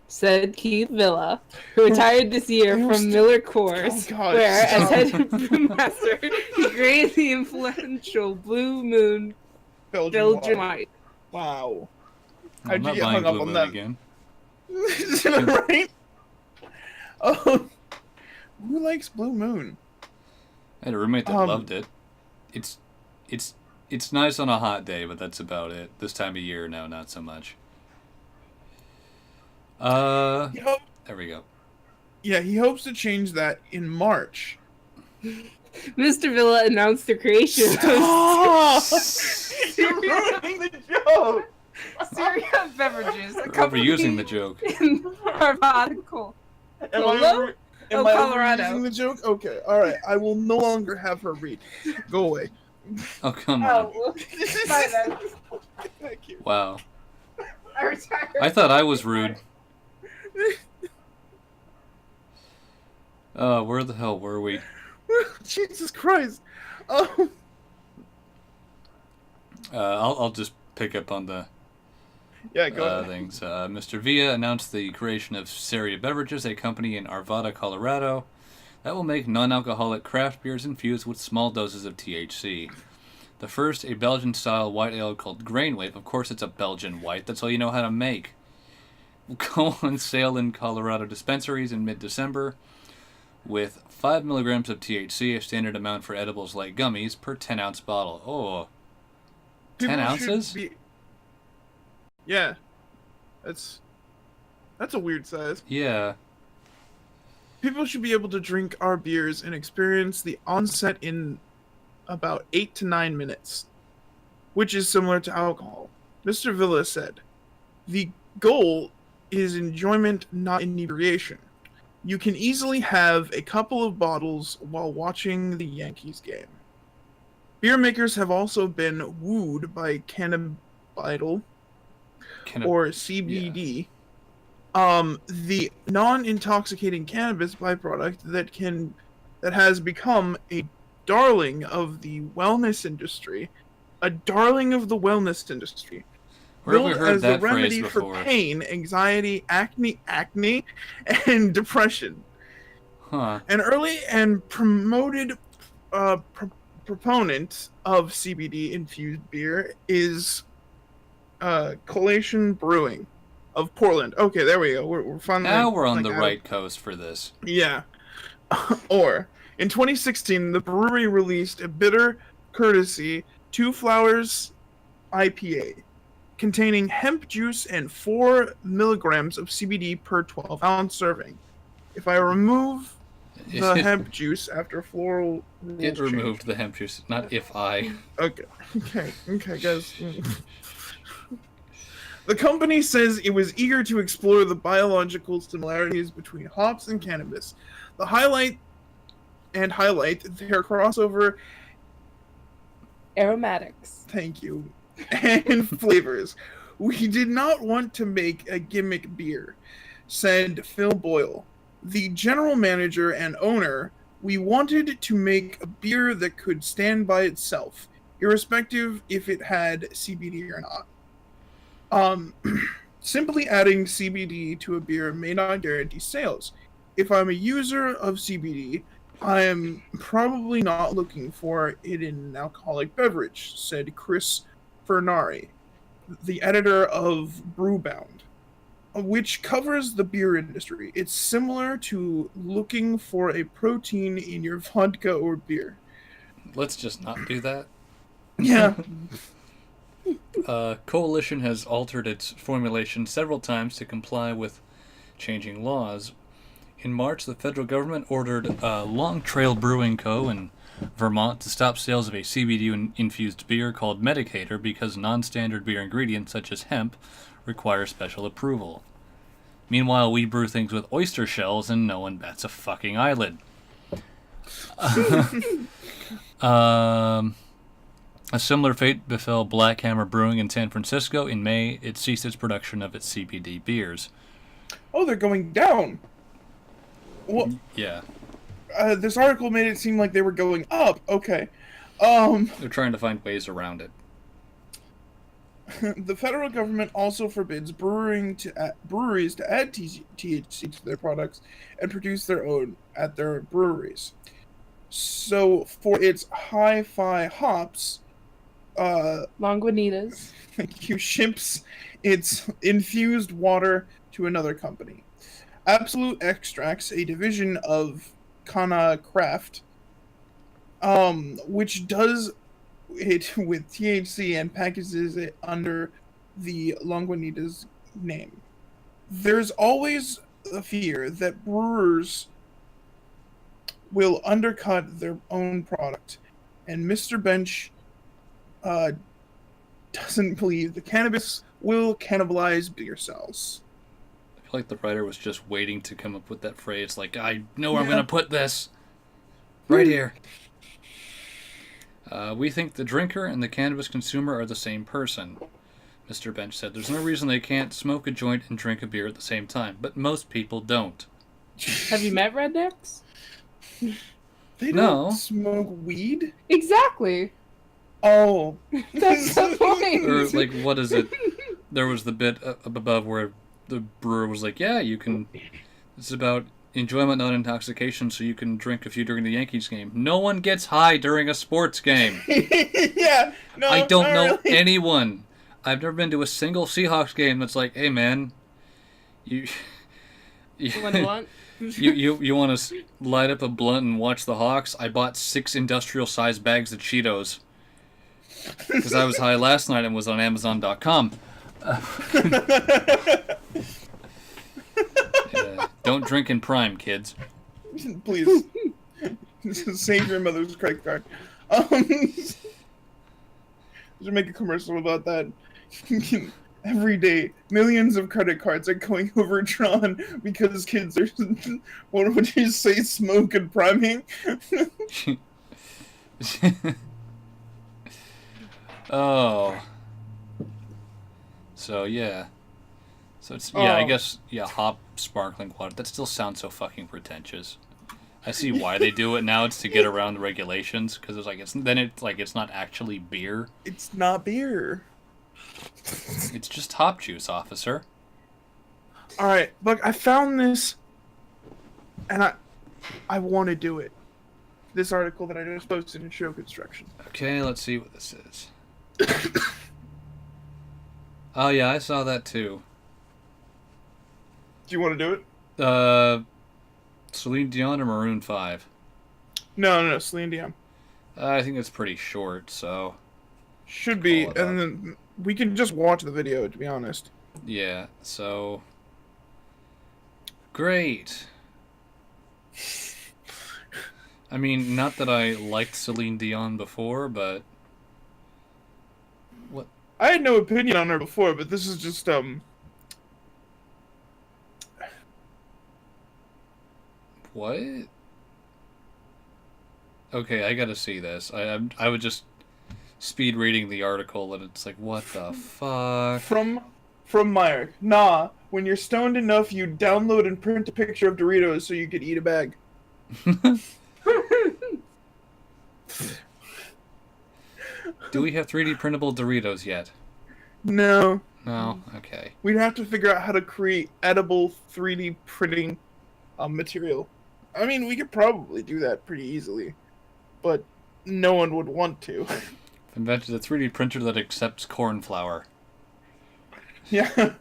Said Keith Villa, who retired this year from Miller Coors, where, as head brewmaster, he created the influential Blue Moon Belgian White. Wow. I'm not buying Blue Moon again. Right? Oh, who likes Blue Moon? I had a roommate that loved it. It's nice on a hot day, but that's about it. This time of year, no, not so much. There we go. Yeah, he hopes to change that in March. Mr. Villa announced the creation of... You're ruining the joke! Syria Beverages. We're overusing the joke. In Arvada, Am I overusing the joke? Okay, alright. I will no longer have her read. Go away. Oh, come on. Thank you. Wow. I thought I was rude. Where the hell were we? Jesus Christ. I'll just pick up on the go ahead. things. Mr. Villa announced the creation of Syria Beverages, a company in Arvada, Colorado, that will make non-alcoholic craft beers infused with small doses of THC. The first, a Belgian-style white ale called Grain Wave. Of course it's a Belgian white. That's all you know how to make. Will go on sale in Colorado dispensaries in mid-December with 5 milligrams of THC, a standard amount for edibles like gummies, per 10-ounce bottle. Oh. 10 ounces? Yeah. That's a weird size. Yeah. People should be able to drink our beers and experience the onset in about 8 to 9 minutes, which is similar to alcohol. Mr. Villa said, "The goal is enjoyment, not inebriation. You can easily have a couple of bottles while watching the Yankees game." Beer makers have also been wooed by cannabidiol, or CBD, the non-intoxicating cannabis byproduct that has become a darling of the wellness industry a darling of the wellness industry. Where have we Billed heard as a that phrase remedy for before? pain, anxiety, acne, and depression. Huh. An early and promoted proponent of CBD infused beer is Collation Brewing of Portland. Okay, there we go. We're finally Now we're on like the out of- right coast for this. Yeah. Or in 2016, the brewery released a bitter courtesy 2 Flowers IPA containing hemp juice and 4 milligrams of CBD per 12-ounce serving. If I remove the hemp juice after floral rules It removed change. the hemp juice, not if I. Okay, guys. The company says it was eager to explore the biological similarities between hops and cannabis. The highlight their crossover. Aromatics. Thank you. And flavors. We did not want to make a gimmick beer, said Phil Boyle, the general manager and owner. We wanted to make a beer that could stand by itself, irrespective if it had CBD or not. Simply adding CBD to a beer may not guarantee sales. If I'm a user of CBD, I am probably not looking for it in an alcoholic beverage, said Chris Fernari, the editor of Brewbound, which covers the beer industry. It's similar to looking for a protein in your vodka or beer. Let's just not do that. Yeah. Coalition has altered its formulation several times to comply with changing laws. In March, the federal government ordered Long Trail Brewing Co. in Vermont to stop sales of a CBD-infused beer called Medicator because non-standard beer ingredients such as hemp require special approval. Meanwhile, we brew things with oyster shells and no one bats a fucking eyelid. A similar fate befell Black Hammer Brewing in San Francisco. In May, it ceased its production of its CBD beers. Oh, they're going down. Well, Yeah. This article made it seem like they were going up. Okay. They're trying to find ways around it. The federal government also forbids breweries to add THC to their products and produce their own at their breweries. So, for its hi-fi hops, Lagunitas. ships its infused water to another company. Absolute Extracts, a division of Kana Craft, which does it with THC and packages it under the Lagunitas name. There's always a fear that brewers will undercut their own product, and Mr. Bench doesn't believe the cannabis will cannibalize beer sales. I feel like the writer was just waiting to come up with that phrase, like, I know where I'm going to put this. Right here. We think the drinker and the cannabis consumer are the same person, Mr. Bench said. There's no reason they can't smoke a joint and drink a beer at the same time, but most people don't. Have you met rednecks? They No. don't smoke weed? Exactly. Oh. That's the point. Or, like, what is it? There was the bit up above where the brewer was like, yeah, you can... It's about enjoyment, not intoxication, so you can drink a few during the Yankees game. No one gets high during a sports game. Yeah. No, I don't not know really. anyone. I've never been to a single Seahawks game that's like, hey, man, you Want a blunt? you want to light up a blunt and watch the Hawks? I bought 6 industrial-sized bags of Cheetos because I was high last night and was on Amazon.com. Yeah, don't drink in Prime, kids. Please. Save your mother's credit card. Should make a commercial about that. Every day, millions of credit cards are going overdrawn because kids are, what would you say, smoke and priming? Oh. So, yeah. So, it's, yeah, I Oh. guess, yeah, hop sparkling water. That still sounds so fucking pretentious. I see why they do it now. It's to get around the regulations because it's not actually beer. It's not beer. It's just hop juice, officer. All right, look, I found this, and I want to do it. This article that I just posted in Show Construction. Okay, let's see what this is. Oh yeah, I saw that too. Do you want to do it? Celine Dion or Maroon 5? No, Celine Dion. I think it's pretty short, so... Should be, Call it up. and then we can just watch the video, to be honest. Yeah, so... Great. I mean, not that I liked Celine Dion before, but... What? I had no opinion on her before, but this is just, What? Okay, I gotta see this. I was just speed reading the article, and it's like, what the fuck? From Myrick. Nah, when you're stoned enough, you download and print a picture of Doritos so you could eat a bag. Do we have 3D printable Doritos yet? No. No? Okay. We'd have to figure out how to create edible 3D printing material. I mean, we could probably do that pretty easily, but no one would want to. Invented a 3D printer that accepts corn flour. Yeah.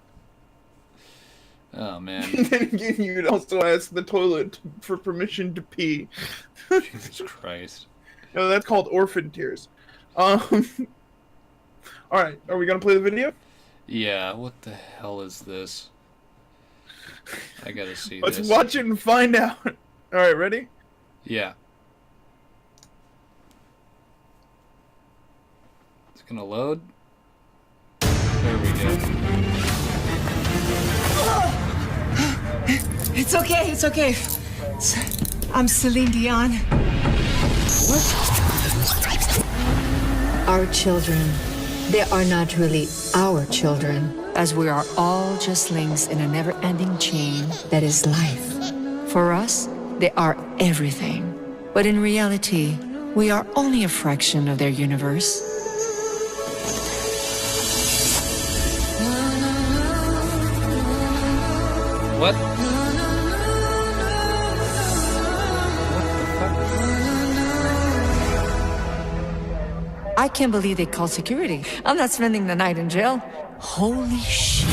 Oh, man. Then again, you'd also ask the toilet for permission to pee. Jesus Christ. No, that's called orphan tears. Alright, are we gonna play the video? Yeah, what the hell is this? I gotta see Let's this. watch it and find out. Alright, ready? Yeah. It's gonna load. There we go. It's okay. I'm Celine Dion. Our children, they are not really our children, as we are all just links in a never-ending chain that is life. For us, they are everything. But in reality, we are only a fraction of their universe. What? I can't believe they called security. I'm not spending the night in jail. Holy shit.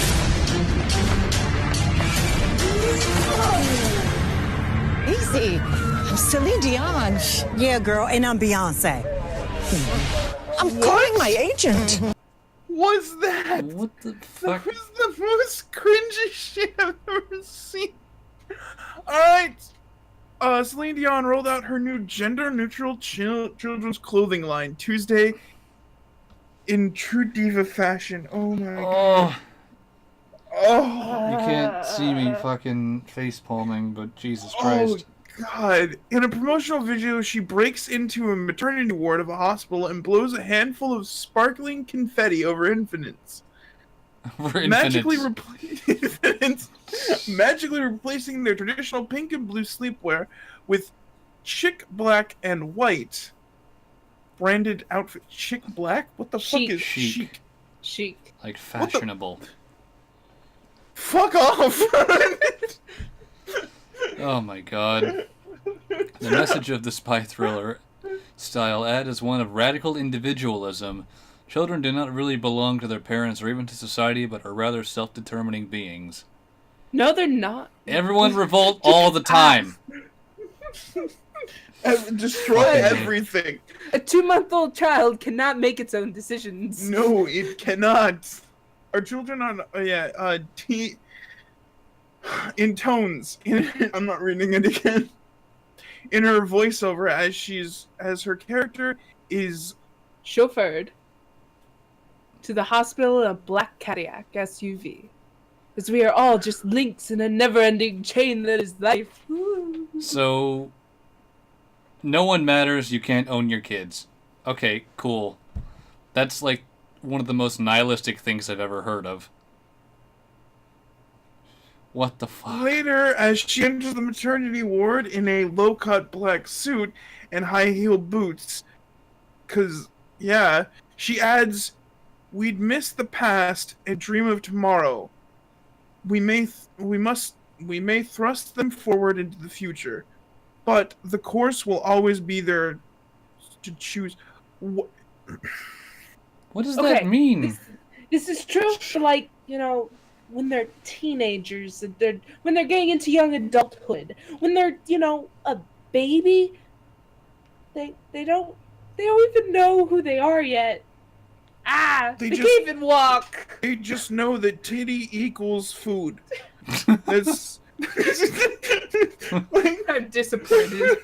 Easy. I'm Celine Dion. Yeah, girl, and I'm Beyonce. I'm calling my agent. What's that? What the fuck? That was the most cringy shit I've ever seen. Alright. Celine Dion rolled out her new gender-neutral children's clothing line Tuesday in true diva fashion. Oh my god. Oh. You can't see me fucking face palming, but Jesus Christ. Oh god. In a promotional video, she breaks into a maternity ward of a hospital and blows a handful of sparkling confetti over infants. Magically replacing their traditional pink and blue sleepwear with chic black and white branded outfit. Chic black? What the fuck is chic? Chic. Like fashionable. Fuck off! Oh my god. The message of the spy thriller style ad is one of radical individualism. Children do not really belong to their parents or even to society, but are rather self-determining beings. No, they're not. Everyone revolt all the time. Destroy everything. A 2-month-old child cannot make its own decisions. No, it cannot. Our children are in tones. I'm not reading it again. In her voiceover, as her character is chauffeured to the hospital in a black Cadillac SUV, as we are all just links in a never-ending chain that is life. So, no one matters. You can't own your kids. Okay, cool. That's like one of the most nihilistic things I've ever heard of. What the fuck? Later, as she enters the maternity ward in a low-cut black suit and high-heeled boots, she adds, "We'd miss the past and dream of tomorrow. We may thrust them forward into the future, but the course will always be there to choose." What does that mean? This is true for, like, you know, when they're teenagers, when they're getting into young adulthood, when they're, you know, a baby, they don't even know who they are yet. They can't even walk. They just know that titty equals food. That's I'm disappointed.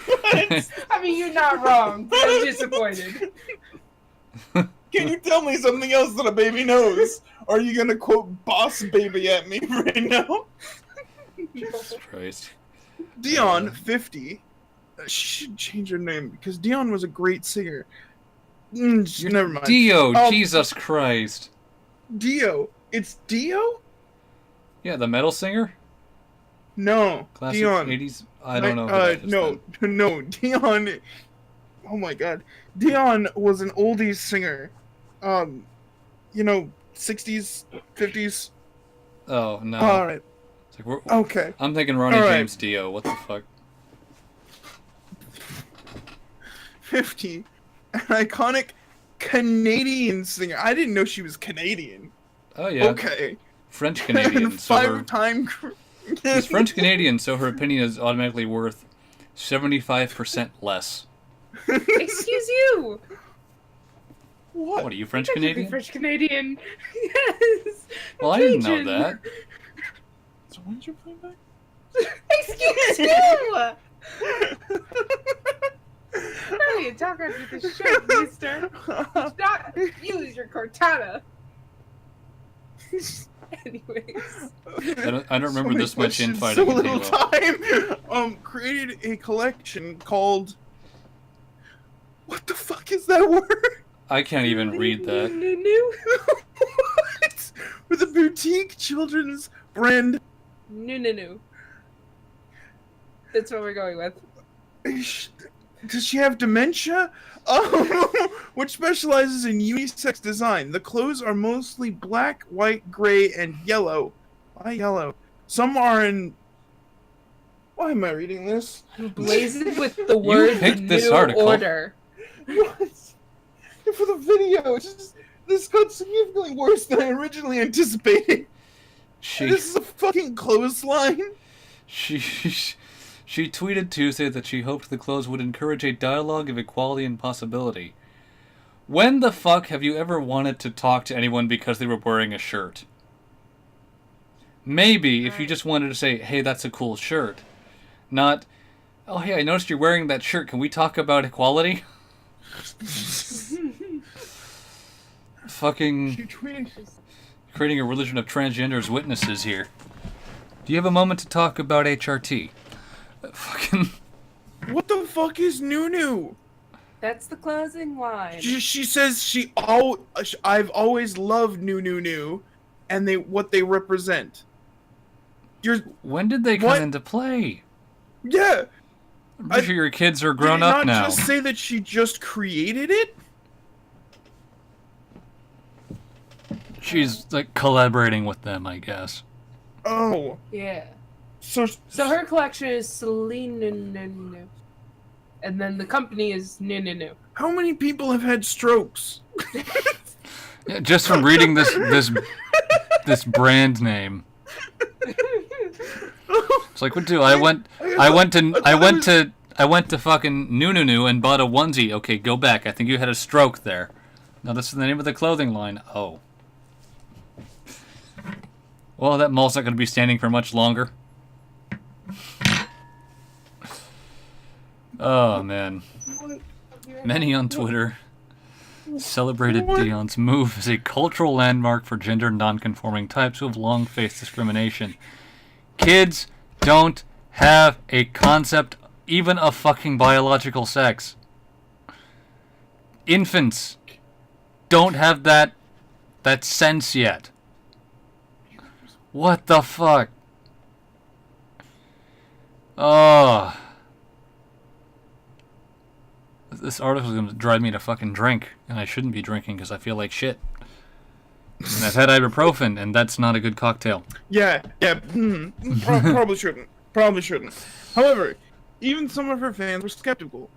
What? I mean, you're not wrong, but I'm disappointed. Can you tell me something else that a baby knows? Or are you gonna quote Boss Baby at me right now? Jesus Christ. Dion, 50. She should change her name because Dion was a great singer. Never mind. Dio, Jesus Christ. Dio. It's Dio? Yeah, the metal singer? No. Classic Dion. 80s? I don't know. Who that is no. Dion. Oh my god. Dion was an oldies singer. You know, 60s, 50s. Oh, no. Alright. Okay. I'm thinking Ronnie James Dio. What the fuck? 50. An iconic Canadian singer. I didn't know she was Canadian. Oh, yeah. Okay. French Canadian. Five-time. She's French Canadian, so her opinion is automatically worth 75% less. Excuse you. What? What are you, French Canadian? French Canadian. Yes. Well, I didn't know that. So when's your plane back? Excuse you. How do you talk after this show, mister? Do not use your Cortana. Anyways. I don't remember this much infighting. So little time. Created a collection called. What the fuck is that word? I can't even read that. What? With a boutique children's brand. No. That's what we're going with. Does she have dementia? Which specializes in unisex design. The clothes are mostly black, white, gray, and yellow. Why yellow? Some are in... Why am I reading this? Blazed with the word new article. order. What? For the video, this got significantly worse than I originally anticipated. This is a fucking clothesline. She tweeted Tuesday that she hoped the clothes would encourage a dialogue of equality and possibility. When the fuck have you ever wanted to talk to anyone because they were wearing a shirt? Maybe if you just wanted to say, hey, that's a cool shirt. Not, oh, hey, I noticed you're wearing that shirt. Can we talk about equality? Fucking creating a religion of transgenders witnesses here. Do you have a moment to talk about HRT? Fucking... What the fuck is Nunu? That's the closing line. She says I've always loved Nunu, and what they represent. When did they come into play? Yeah. I'm pretty sure your kids are grown up now. Did it not just say that she just created it? She's, like, collaborating with them, I guess. Oh. Yeah. So her collection is Celine, and then the company is No. How many people have had strokes? Yeah, just from reading this brand name. It's like, what do I went to fucking Nunu and bought a onesie. Okay, go back. I think you had a stroke there. No, this is the name of the clothing line. Oh. Well, that mall's not going to be standing for much longer. Oh, man. Many on Twitter celebrated Dion's move as a cultural landmark for gender non-conforming types who have long faced discrimination. Kids don't have a concept even of fucking biological sex. Infants don't have that sense yet. What the fuck? Oh. This article is going to drive me to fucking drink, and I shouldn't be drinking because I feel like shit. And I've had ibuprofen, and that's not a good cocktail. Yeah, probably shouldn't. Probably shouldn't. However, even some of her fans were skeptical.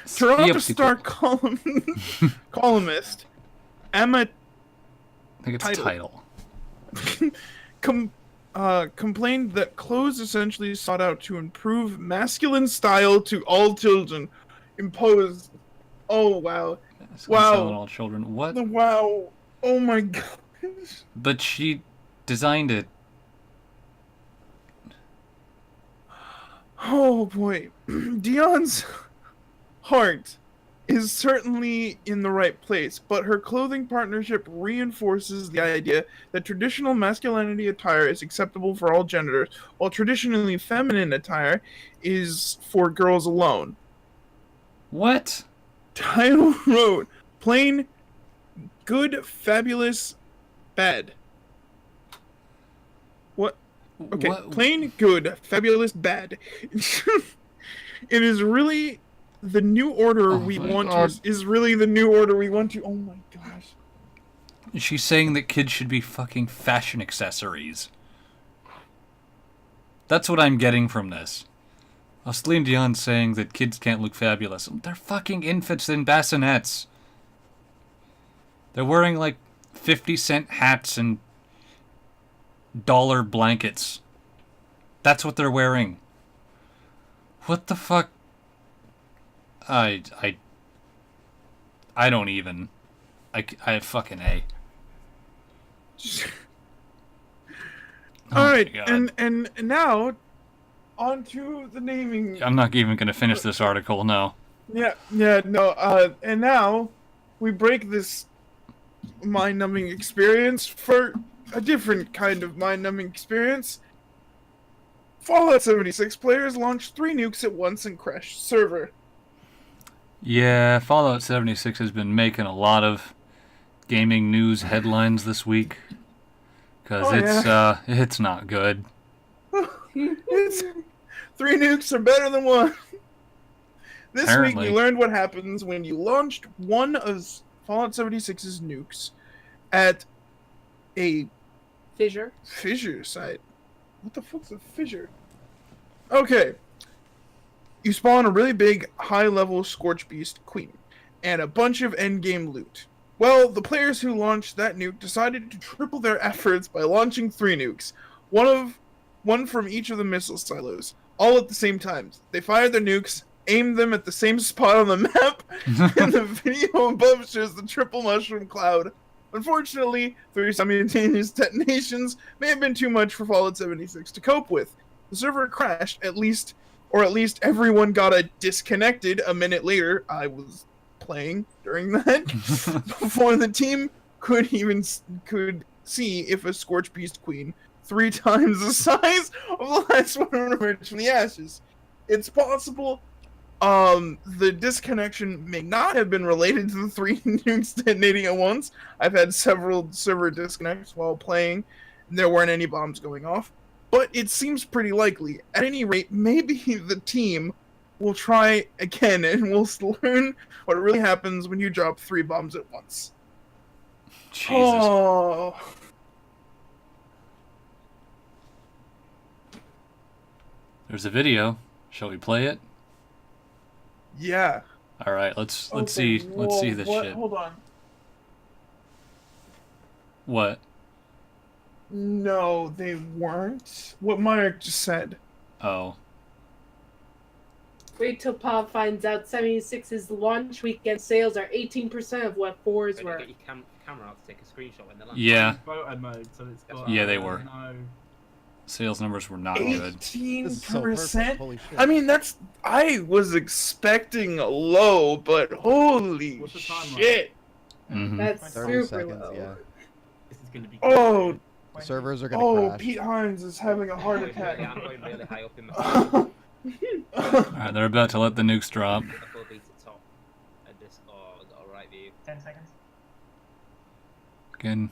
Toronto Star columnist Emma I think it's title. complained that clothes essentially sought out to improve masculine style to all children. Imposed. Oh, wow. Wow. All children. What? Wow. Oh my gosh. But she designed it. Oh boy. Dion's heart is certainly in the right place, but her clothing partnership reinforces the idea that traditional masculinity attire is acceptable for all genders, while traditionally feminine attire is for girls alone. What? Title wrote, plain, good, fabulous, bad. What? Okay, What? plain, good, fabulous, bad. It is really the new order we want to, is really the new order we want to. Oh my gosh. She's saying that kids should be fucking fashion accessories. That's what I'm getting from this. Celine Dion's saying that kids can't look fabulous. They're fucking infants in bassinets. They're wearing like 50-cent hats and dollar blankets. That's what they're wearing. What the fuck? I don't even. I fucking A. All right, and now on to the naming. I'm not even gonna finish this article. No. Yeah, no. And now we break this mind-numbing experience for a different kind of mind-numbing experience. Fallout 76 players launched 3 nukes at once and crashed server. Yeah, Fallout 76 has been making a lot of gaming news headlines this week. Because it's not good. It's 3 nukes are better than 1. This Apparently. week we learned what happens when you launched one of Fallout 76's nukes at a fissure site. What the fuck's a fissure? Okay. You spawn a really big, high-level Scorch Beast Queen, and a bunch of endgame loot. Well, the players who launched that nuke decided to triple their efforts by launching 3 nukes, one from each of the missile silos, all at the same time. They fired their nukes, aimed them at the same spot on the map, and the video above shows the triple mushroom cloud. Unfortunately, 3 simultaneous detonations may have been too much for Fallout 76 to cope with. The server crashed, at least everyone got disconnected a minute later. I was playing during that before the team could see if a Scorch Beast Queen 3 times the size of the last one emerged from the ashes. It's possible the disconnection may not have been related to the 3 nukes detonating at once. I've had several server disconnects while playing, and there weren't any bombs going off. But it seems pretty likely. At any rate, maybe the team will try again, and we'll learn what really happens when you drop 3 bombs at once. Jesus. Oh. There's a video. Shall we play it? Yeah. All right, let's see this shit. Hold on. What? No, they weren't. What Marek just said. Oh. Wait till Pov finds out 76's launch weekend sales are 18% of what 4s were. Get your camera out to take a screenshot when they're launching. Yeah. Photo mode, so it's got, Yeah, they were. No. Sales numbers were not good. 18%. Holy shit. I mean, I was expecting a low, but holy What's the timeline? shit! Mm-hmm. That's 30 super seconds, low. yeah. This is gonna be. Oh, The servers are gonna oh, crash. Pete Hines is having a heart attack. I'm going really high up in my All right, they're about to let the nukes drop. full beat at top. And this, oh, I got a right view. 10 seconds. Fucking.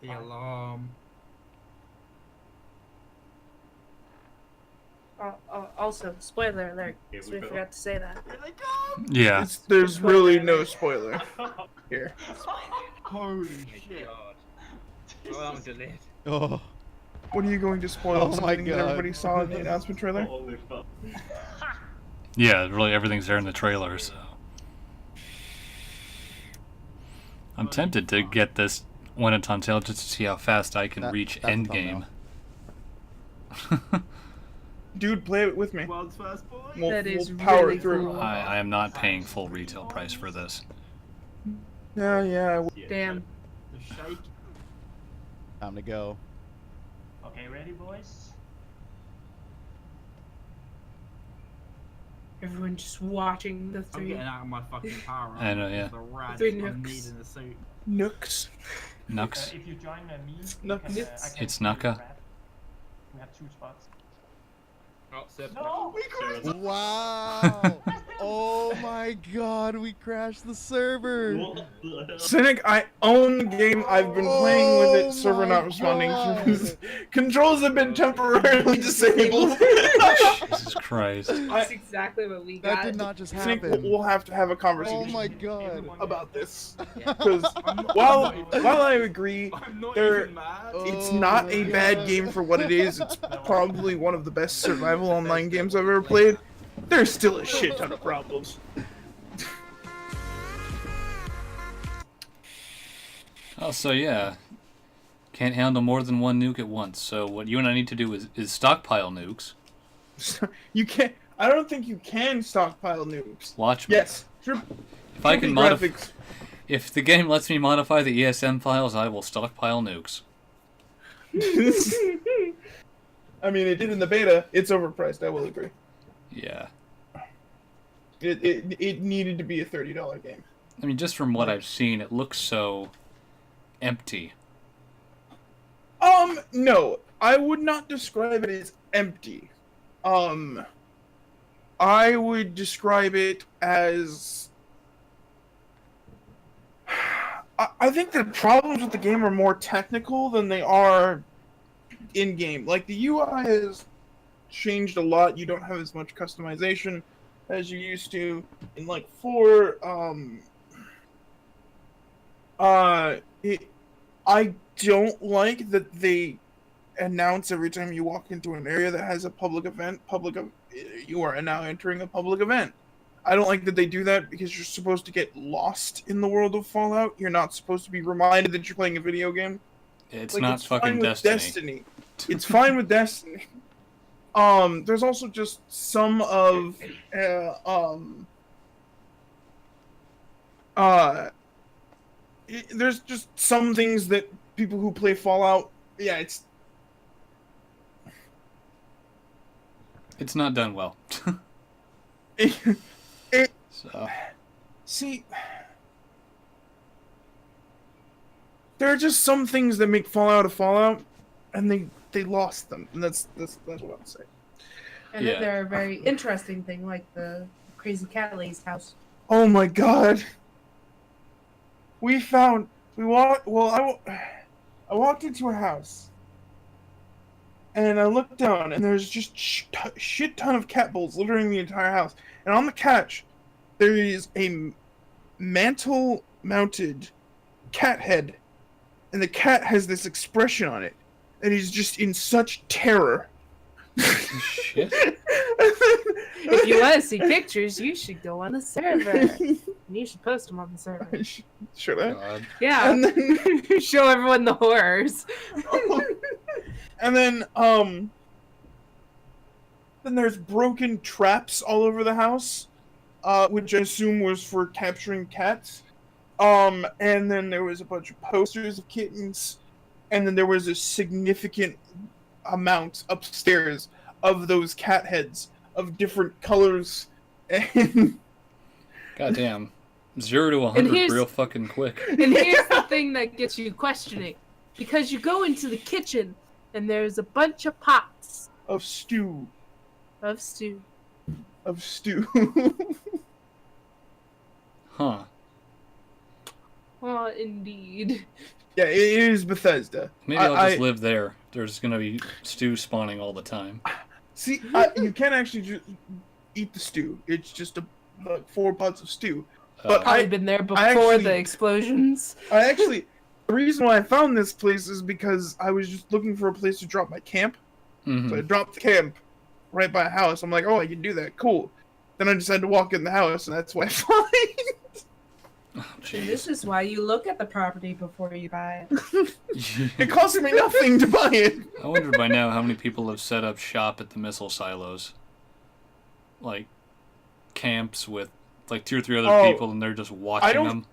The alarm. Also, spoiler alert. So we forgot to say that. Here they come! Yeah. There's really no spoiler here. Holy Oh my shit. god. Oh, that one's delayed. Oh, What are you going to spoil? Oh my Something that God. everybody saw in the announcement trailer? Yeah, really everything's there in the trailer, so. I'm tempted to get this when it's on sale just to see how fast I can reach that's a endgame. Dude, play it with me. World's first boy. That is power really through. cool. I am not paying full retail price for this. Yeah. Damn. The shake. time to go. Okay, ready, boys? Everyone just watching the I'm three. getting out of my fucking car. I know, yeah. The rad Three I'm nooks. needing a suit. Nooks. Nux. If you join me, No, you can, it's- I can It's give you a Naka. rap. We have 2 spots. Oh, Seb. No! Wow! Oh my god, we crashed the server! Cynic, I own the game. I've been playing with Oh it. Server my not responding. God. Controls have been temporarily disabled. Jesus Christ. That's exactly what we got. That did not just Cynic, happen. we'll have to have a Oh conversation my god. about this. Because while I agree, I'm not There- even mad. it's Oh not my a bad God. game for what it is. It's probably one of the best survival online games I've ever played. There's still a shit ton of problems. Oh, so yeah. Can't handle more than one nuke at once. So what you and I need to do is stockpile nukes. You can't. I don't think you can stockpile nukes. Watch me. Yes. Sure. If I can modify, graphics. if the game lets me modify the ESM files, I will stockpile nukes. I mean, it did in the beta. It's overpriced. I will agree. Yeah. It needed to be a $30 game. I mean, just from what I've seen, it looks so empty. No, I would not describe it as empty. I would describe it as. I think the problems with the game are more technical than they are in game. Like, the UI has changed a lot. You don't have as much customization as you used to. In like 4, I don't like that they announce every time you walk into an area that has a public event, you are now entering a public event. I don't like that they do that because you're supposed to get lost in the world of Fallout. You're not supposed to be reminded that you're playing a video game. It's Like, not it's fucking fine with Destiny. It's fine with Destiny. There's also just some of there's just some things that people who play Fallout, yeah, It's not done well. it So see, there are just some things that make Fallout a Fallout, and they lost them, and that's what I'm saying. And Yeah. then there are very interesting thing like the crazy cat lady's house. Oh my god. I walked into a house and I looked down and there's just shit ton of cat bowls littering the entire house. And on the couch, there is a mantle mounted cat head, and the cat has this expression on it, and he's just in such terror. shit. If you want to see pictures, you should go on the server. And you should post them on the server. Should I? God. Yeah. And then Show everyone the horrors. and then there's broken traps all over the house, which I assume was for capturing cats. And then there was a bunch of posters of kittens, and then there was a significant amount upstairs of those cat heads of different colors. And Goddamn. 0 to 100 here's- real fucking quick. And here's the thing that gets you questioning. Because you go into the kitchen, and there's a bunch of pots of stew. of stew. Huh. Well, indeed. Yeah, it is Bethesda. Maybe I'll just live there. There's gonna be stew spawning all the time. See, you can't actually just eat the stew. It's just like 4 pots of stew. But Probably been there before actually- the explosions. the reason why I found this place is because I was just looking for a place to drop my camp. Mhm. So I dropped the camp right by a house. I'm like, oh, I can do that. Cool. Then I decided to walk in the house, and that's why I find. Oh, And this jeez. is why you look at the property before you buy it. It cost me nothing to buy it. I wonder by now how many people have set up shop at the missile silos. Like, camps with, like, 2 or 3 other Oh, people, and they're just watching don't- them.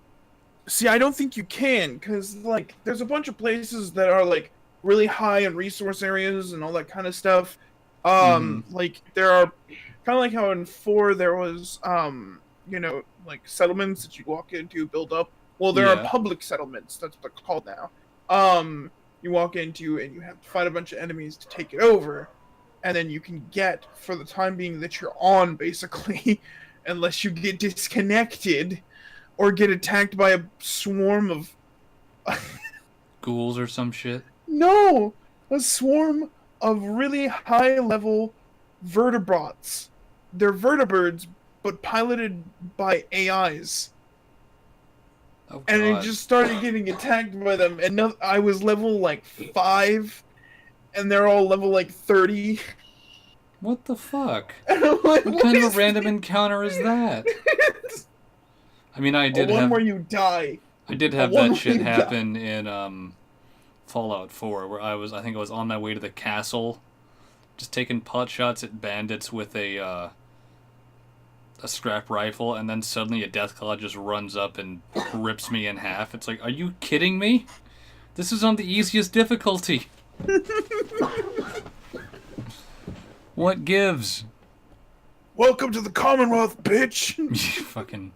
See, I don't think you can, because, like, there's a bunch of places that are, like, really high in resource areas and all that kind of stuff. Like, there are, kind of like how in 4 there was, you know, like, settlements that you walk into, build up. Well, there are Yeah. public settlements, that's what they're called now. You walk into, and you have to fight a bunch of enemies to take it over. And then you can get, for the time being that you're on, basically, unless you get disconnected, or get attacked by a swarm of... Ghouls or some shit. No! A swarm of really high-level vertebrates. They're vertibirds, but piloted by AIs. Oh, And I God. just started getting attacked by them, and I was level, like, 5, and they're all level, like, 30. What the fuck? And I'm like, What kind of is a random encounter is that? this? I mean, I A did one have where you die. I did have one that where shit you die. happen in Fallout 4, where I think I was on my way to the castle, just taking pot shots at bandits with a scrap rifle, and then suddenly a Deathclaw just runs up and rips me in half. It's like, are you kidding me? This is on the easiest difficulty. What gives? Welcome to the Commonwealth, bitch! You fucking...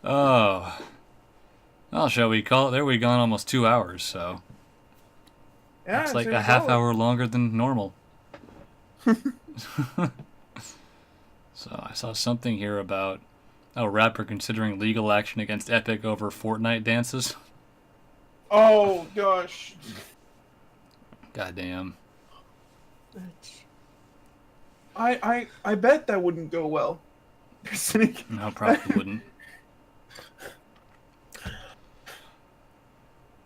Oh. Well, shall we call it? There we gone almost 2 hours, so... Yeah, It's like so a half solid. hour longer than normal. So I saw something here about a rapper considering legal action against Epic over Fortnite dances. Oh, gosh. Goddamn. I bet that wouldn't go well. No, probably wouldn't.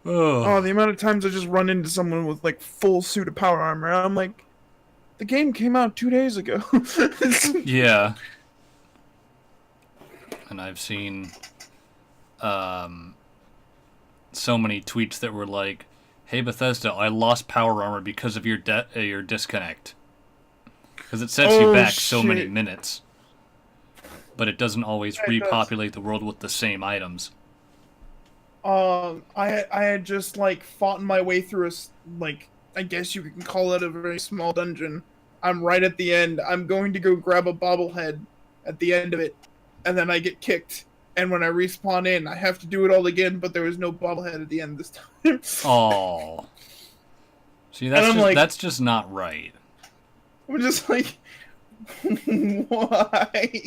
Oh, the amount of times I just run into someone with, like, full suit of power armor. I'm like, the game came out 2 days ago. Yeah. And I've seen so many tweets that were like, "Hey Bethesda, I lost power armor because of your disconnect." Because it sets you back so many shit. minutes. But it doesn't always Yeah, it does. repopulate the world with the same items. I had just, like, fought my way through like, I guess you can call it a very small dungeon. I'm right at the end. I'm going to go grab a bobblehead at the end of it, and then I get kicked. And when I respawn in, I have to do it all again, but there was no bobblehead at the end this time. Oh. See, And I'm like- that's just not right. I'm just like, why?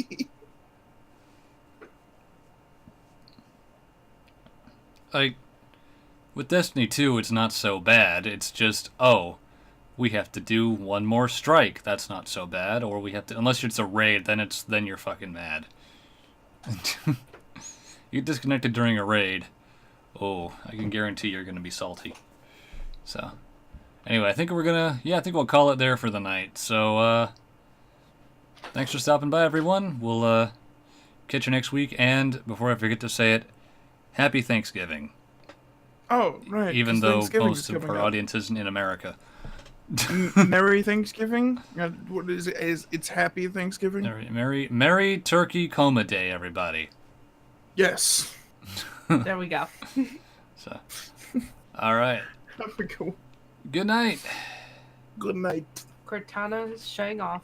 Like, with Destiny 2, it's not so bad. It's just, oh, we have to do one more strike. That's not so bad. Or we have to, unless it's a raid, then you're fucking mad. You get disconnected during a raid. Oh, I can guarantee you're gonna be salty. So, anyway, I think we'll call it there for the night. So, thanks for stopping by, everyone. We'll, catch you next week. And, before I forget to say it, Happy Thanksgiving. Oh, right. Even 'cause though Thanksgiving most is of coming our up. audience isn't in America. Merry Thanksgiving? What is it? It's Happy Thanksgiving? Merry Turkey Coma Day, everybody. Yes. There we go. So, all right. Have a go. Good night. Good night. Cortana is showing off.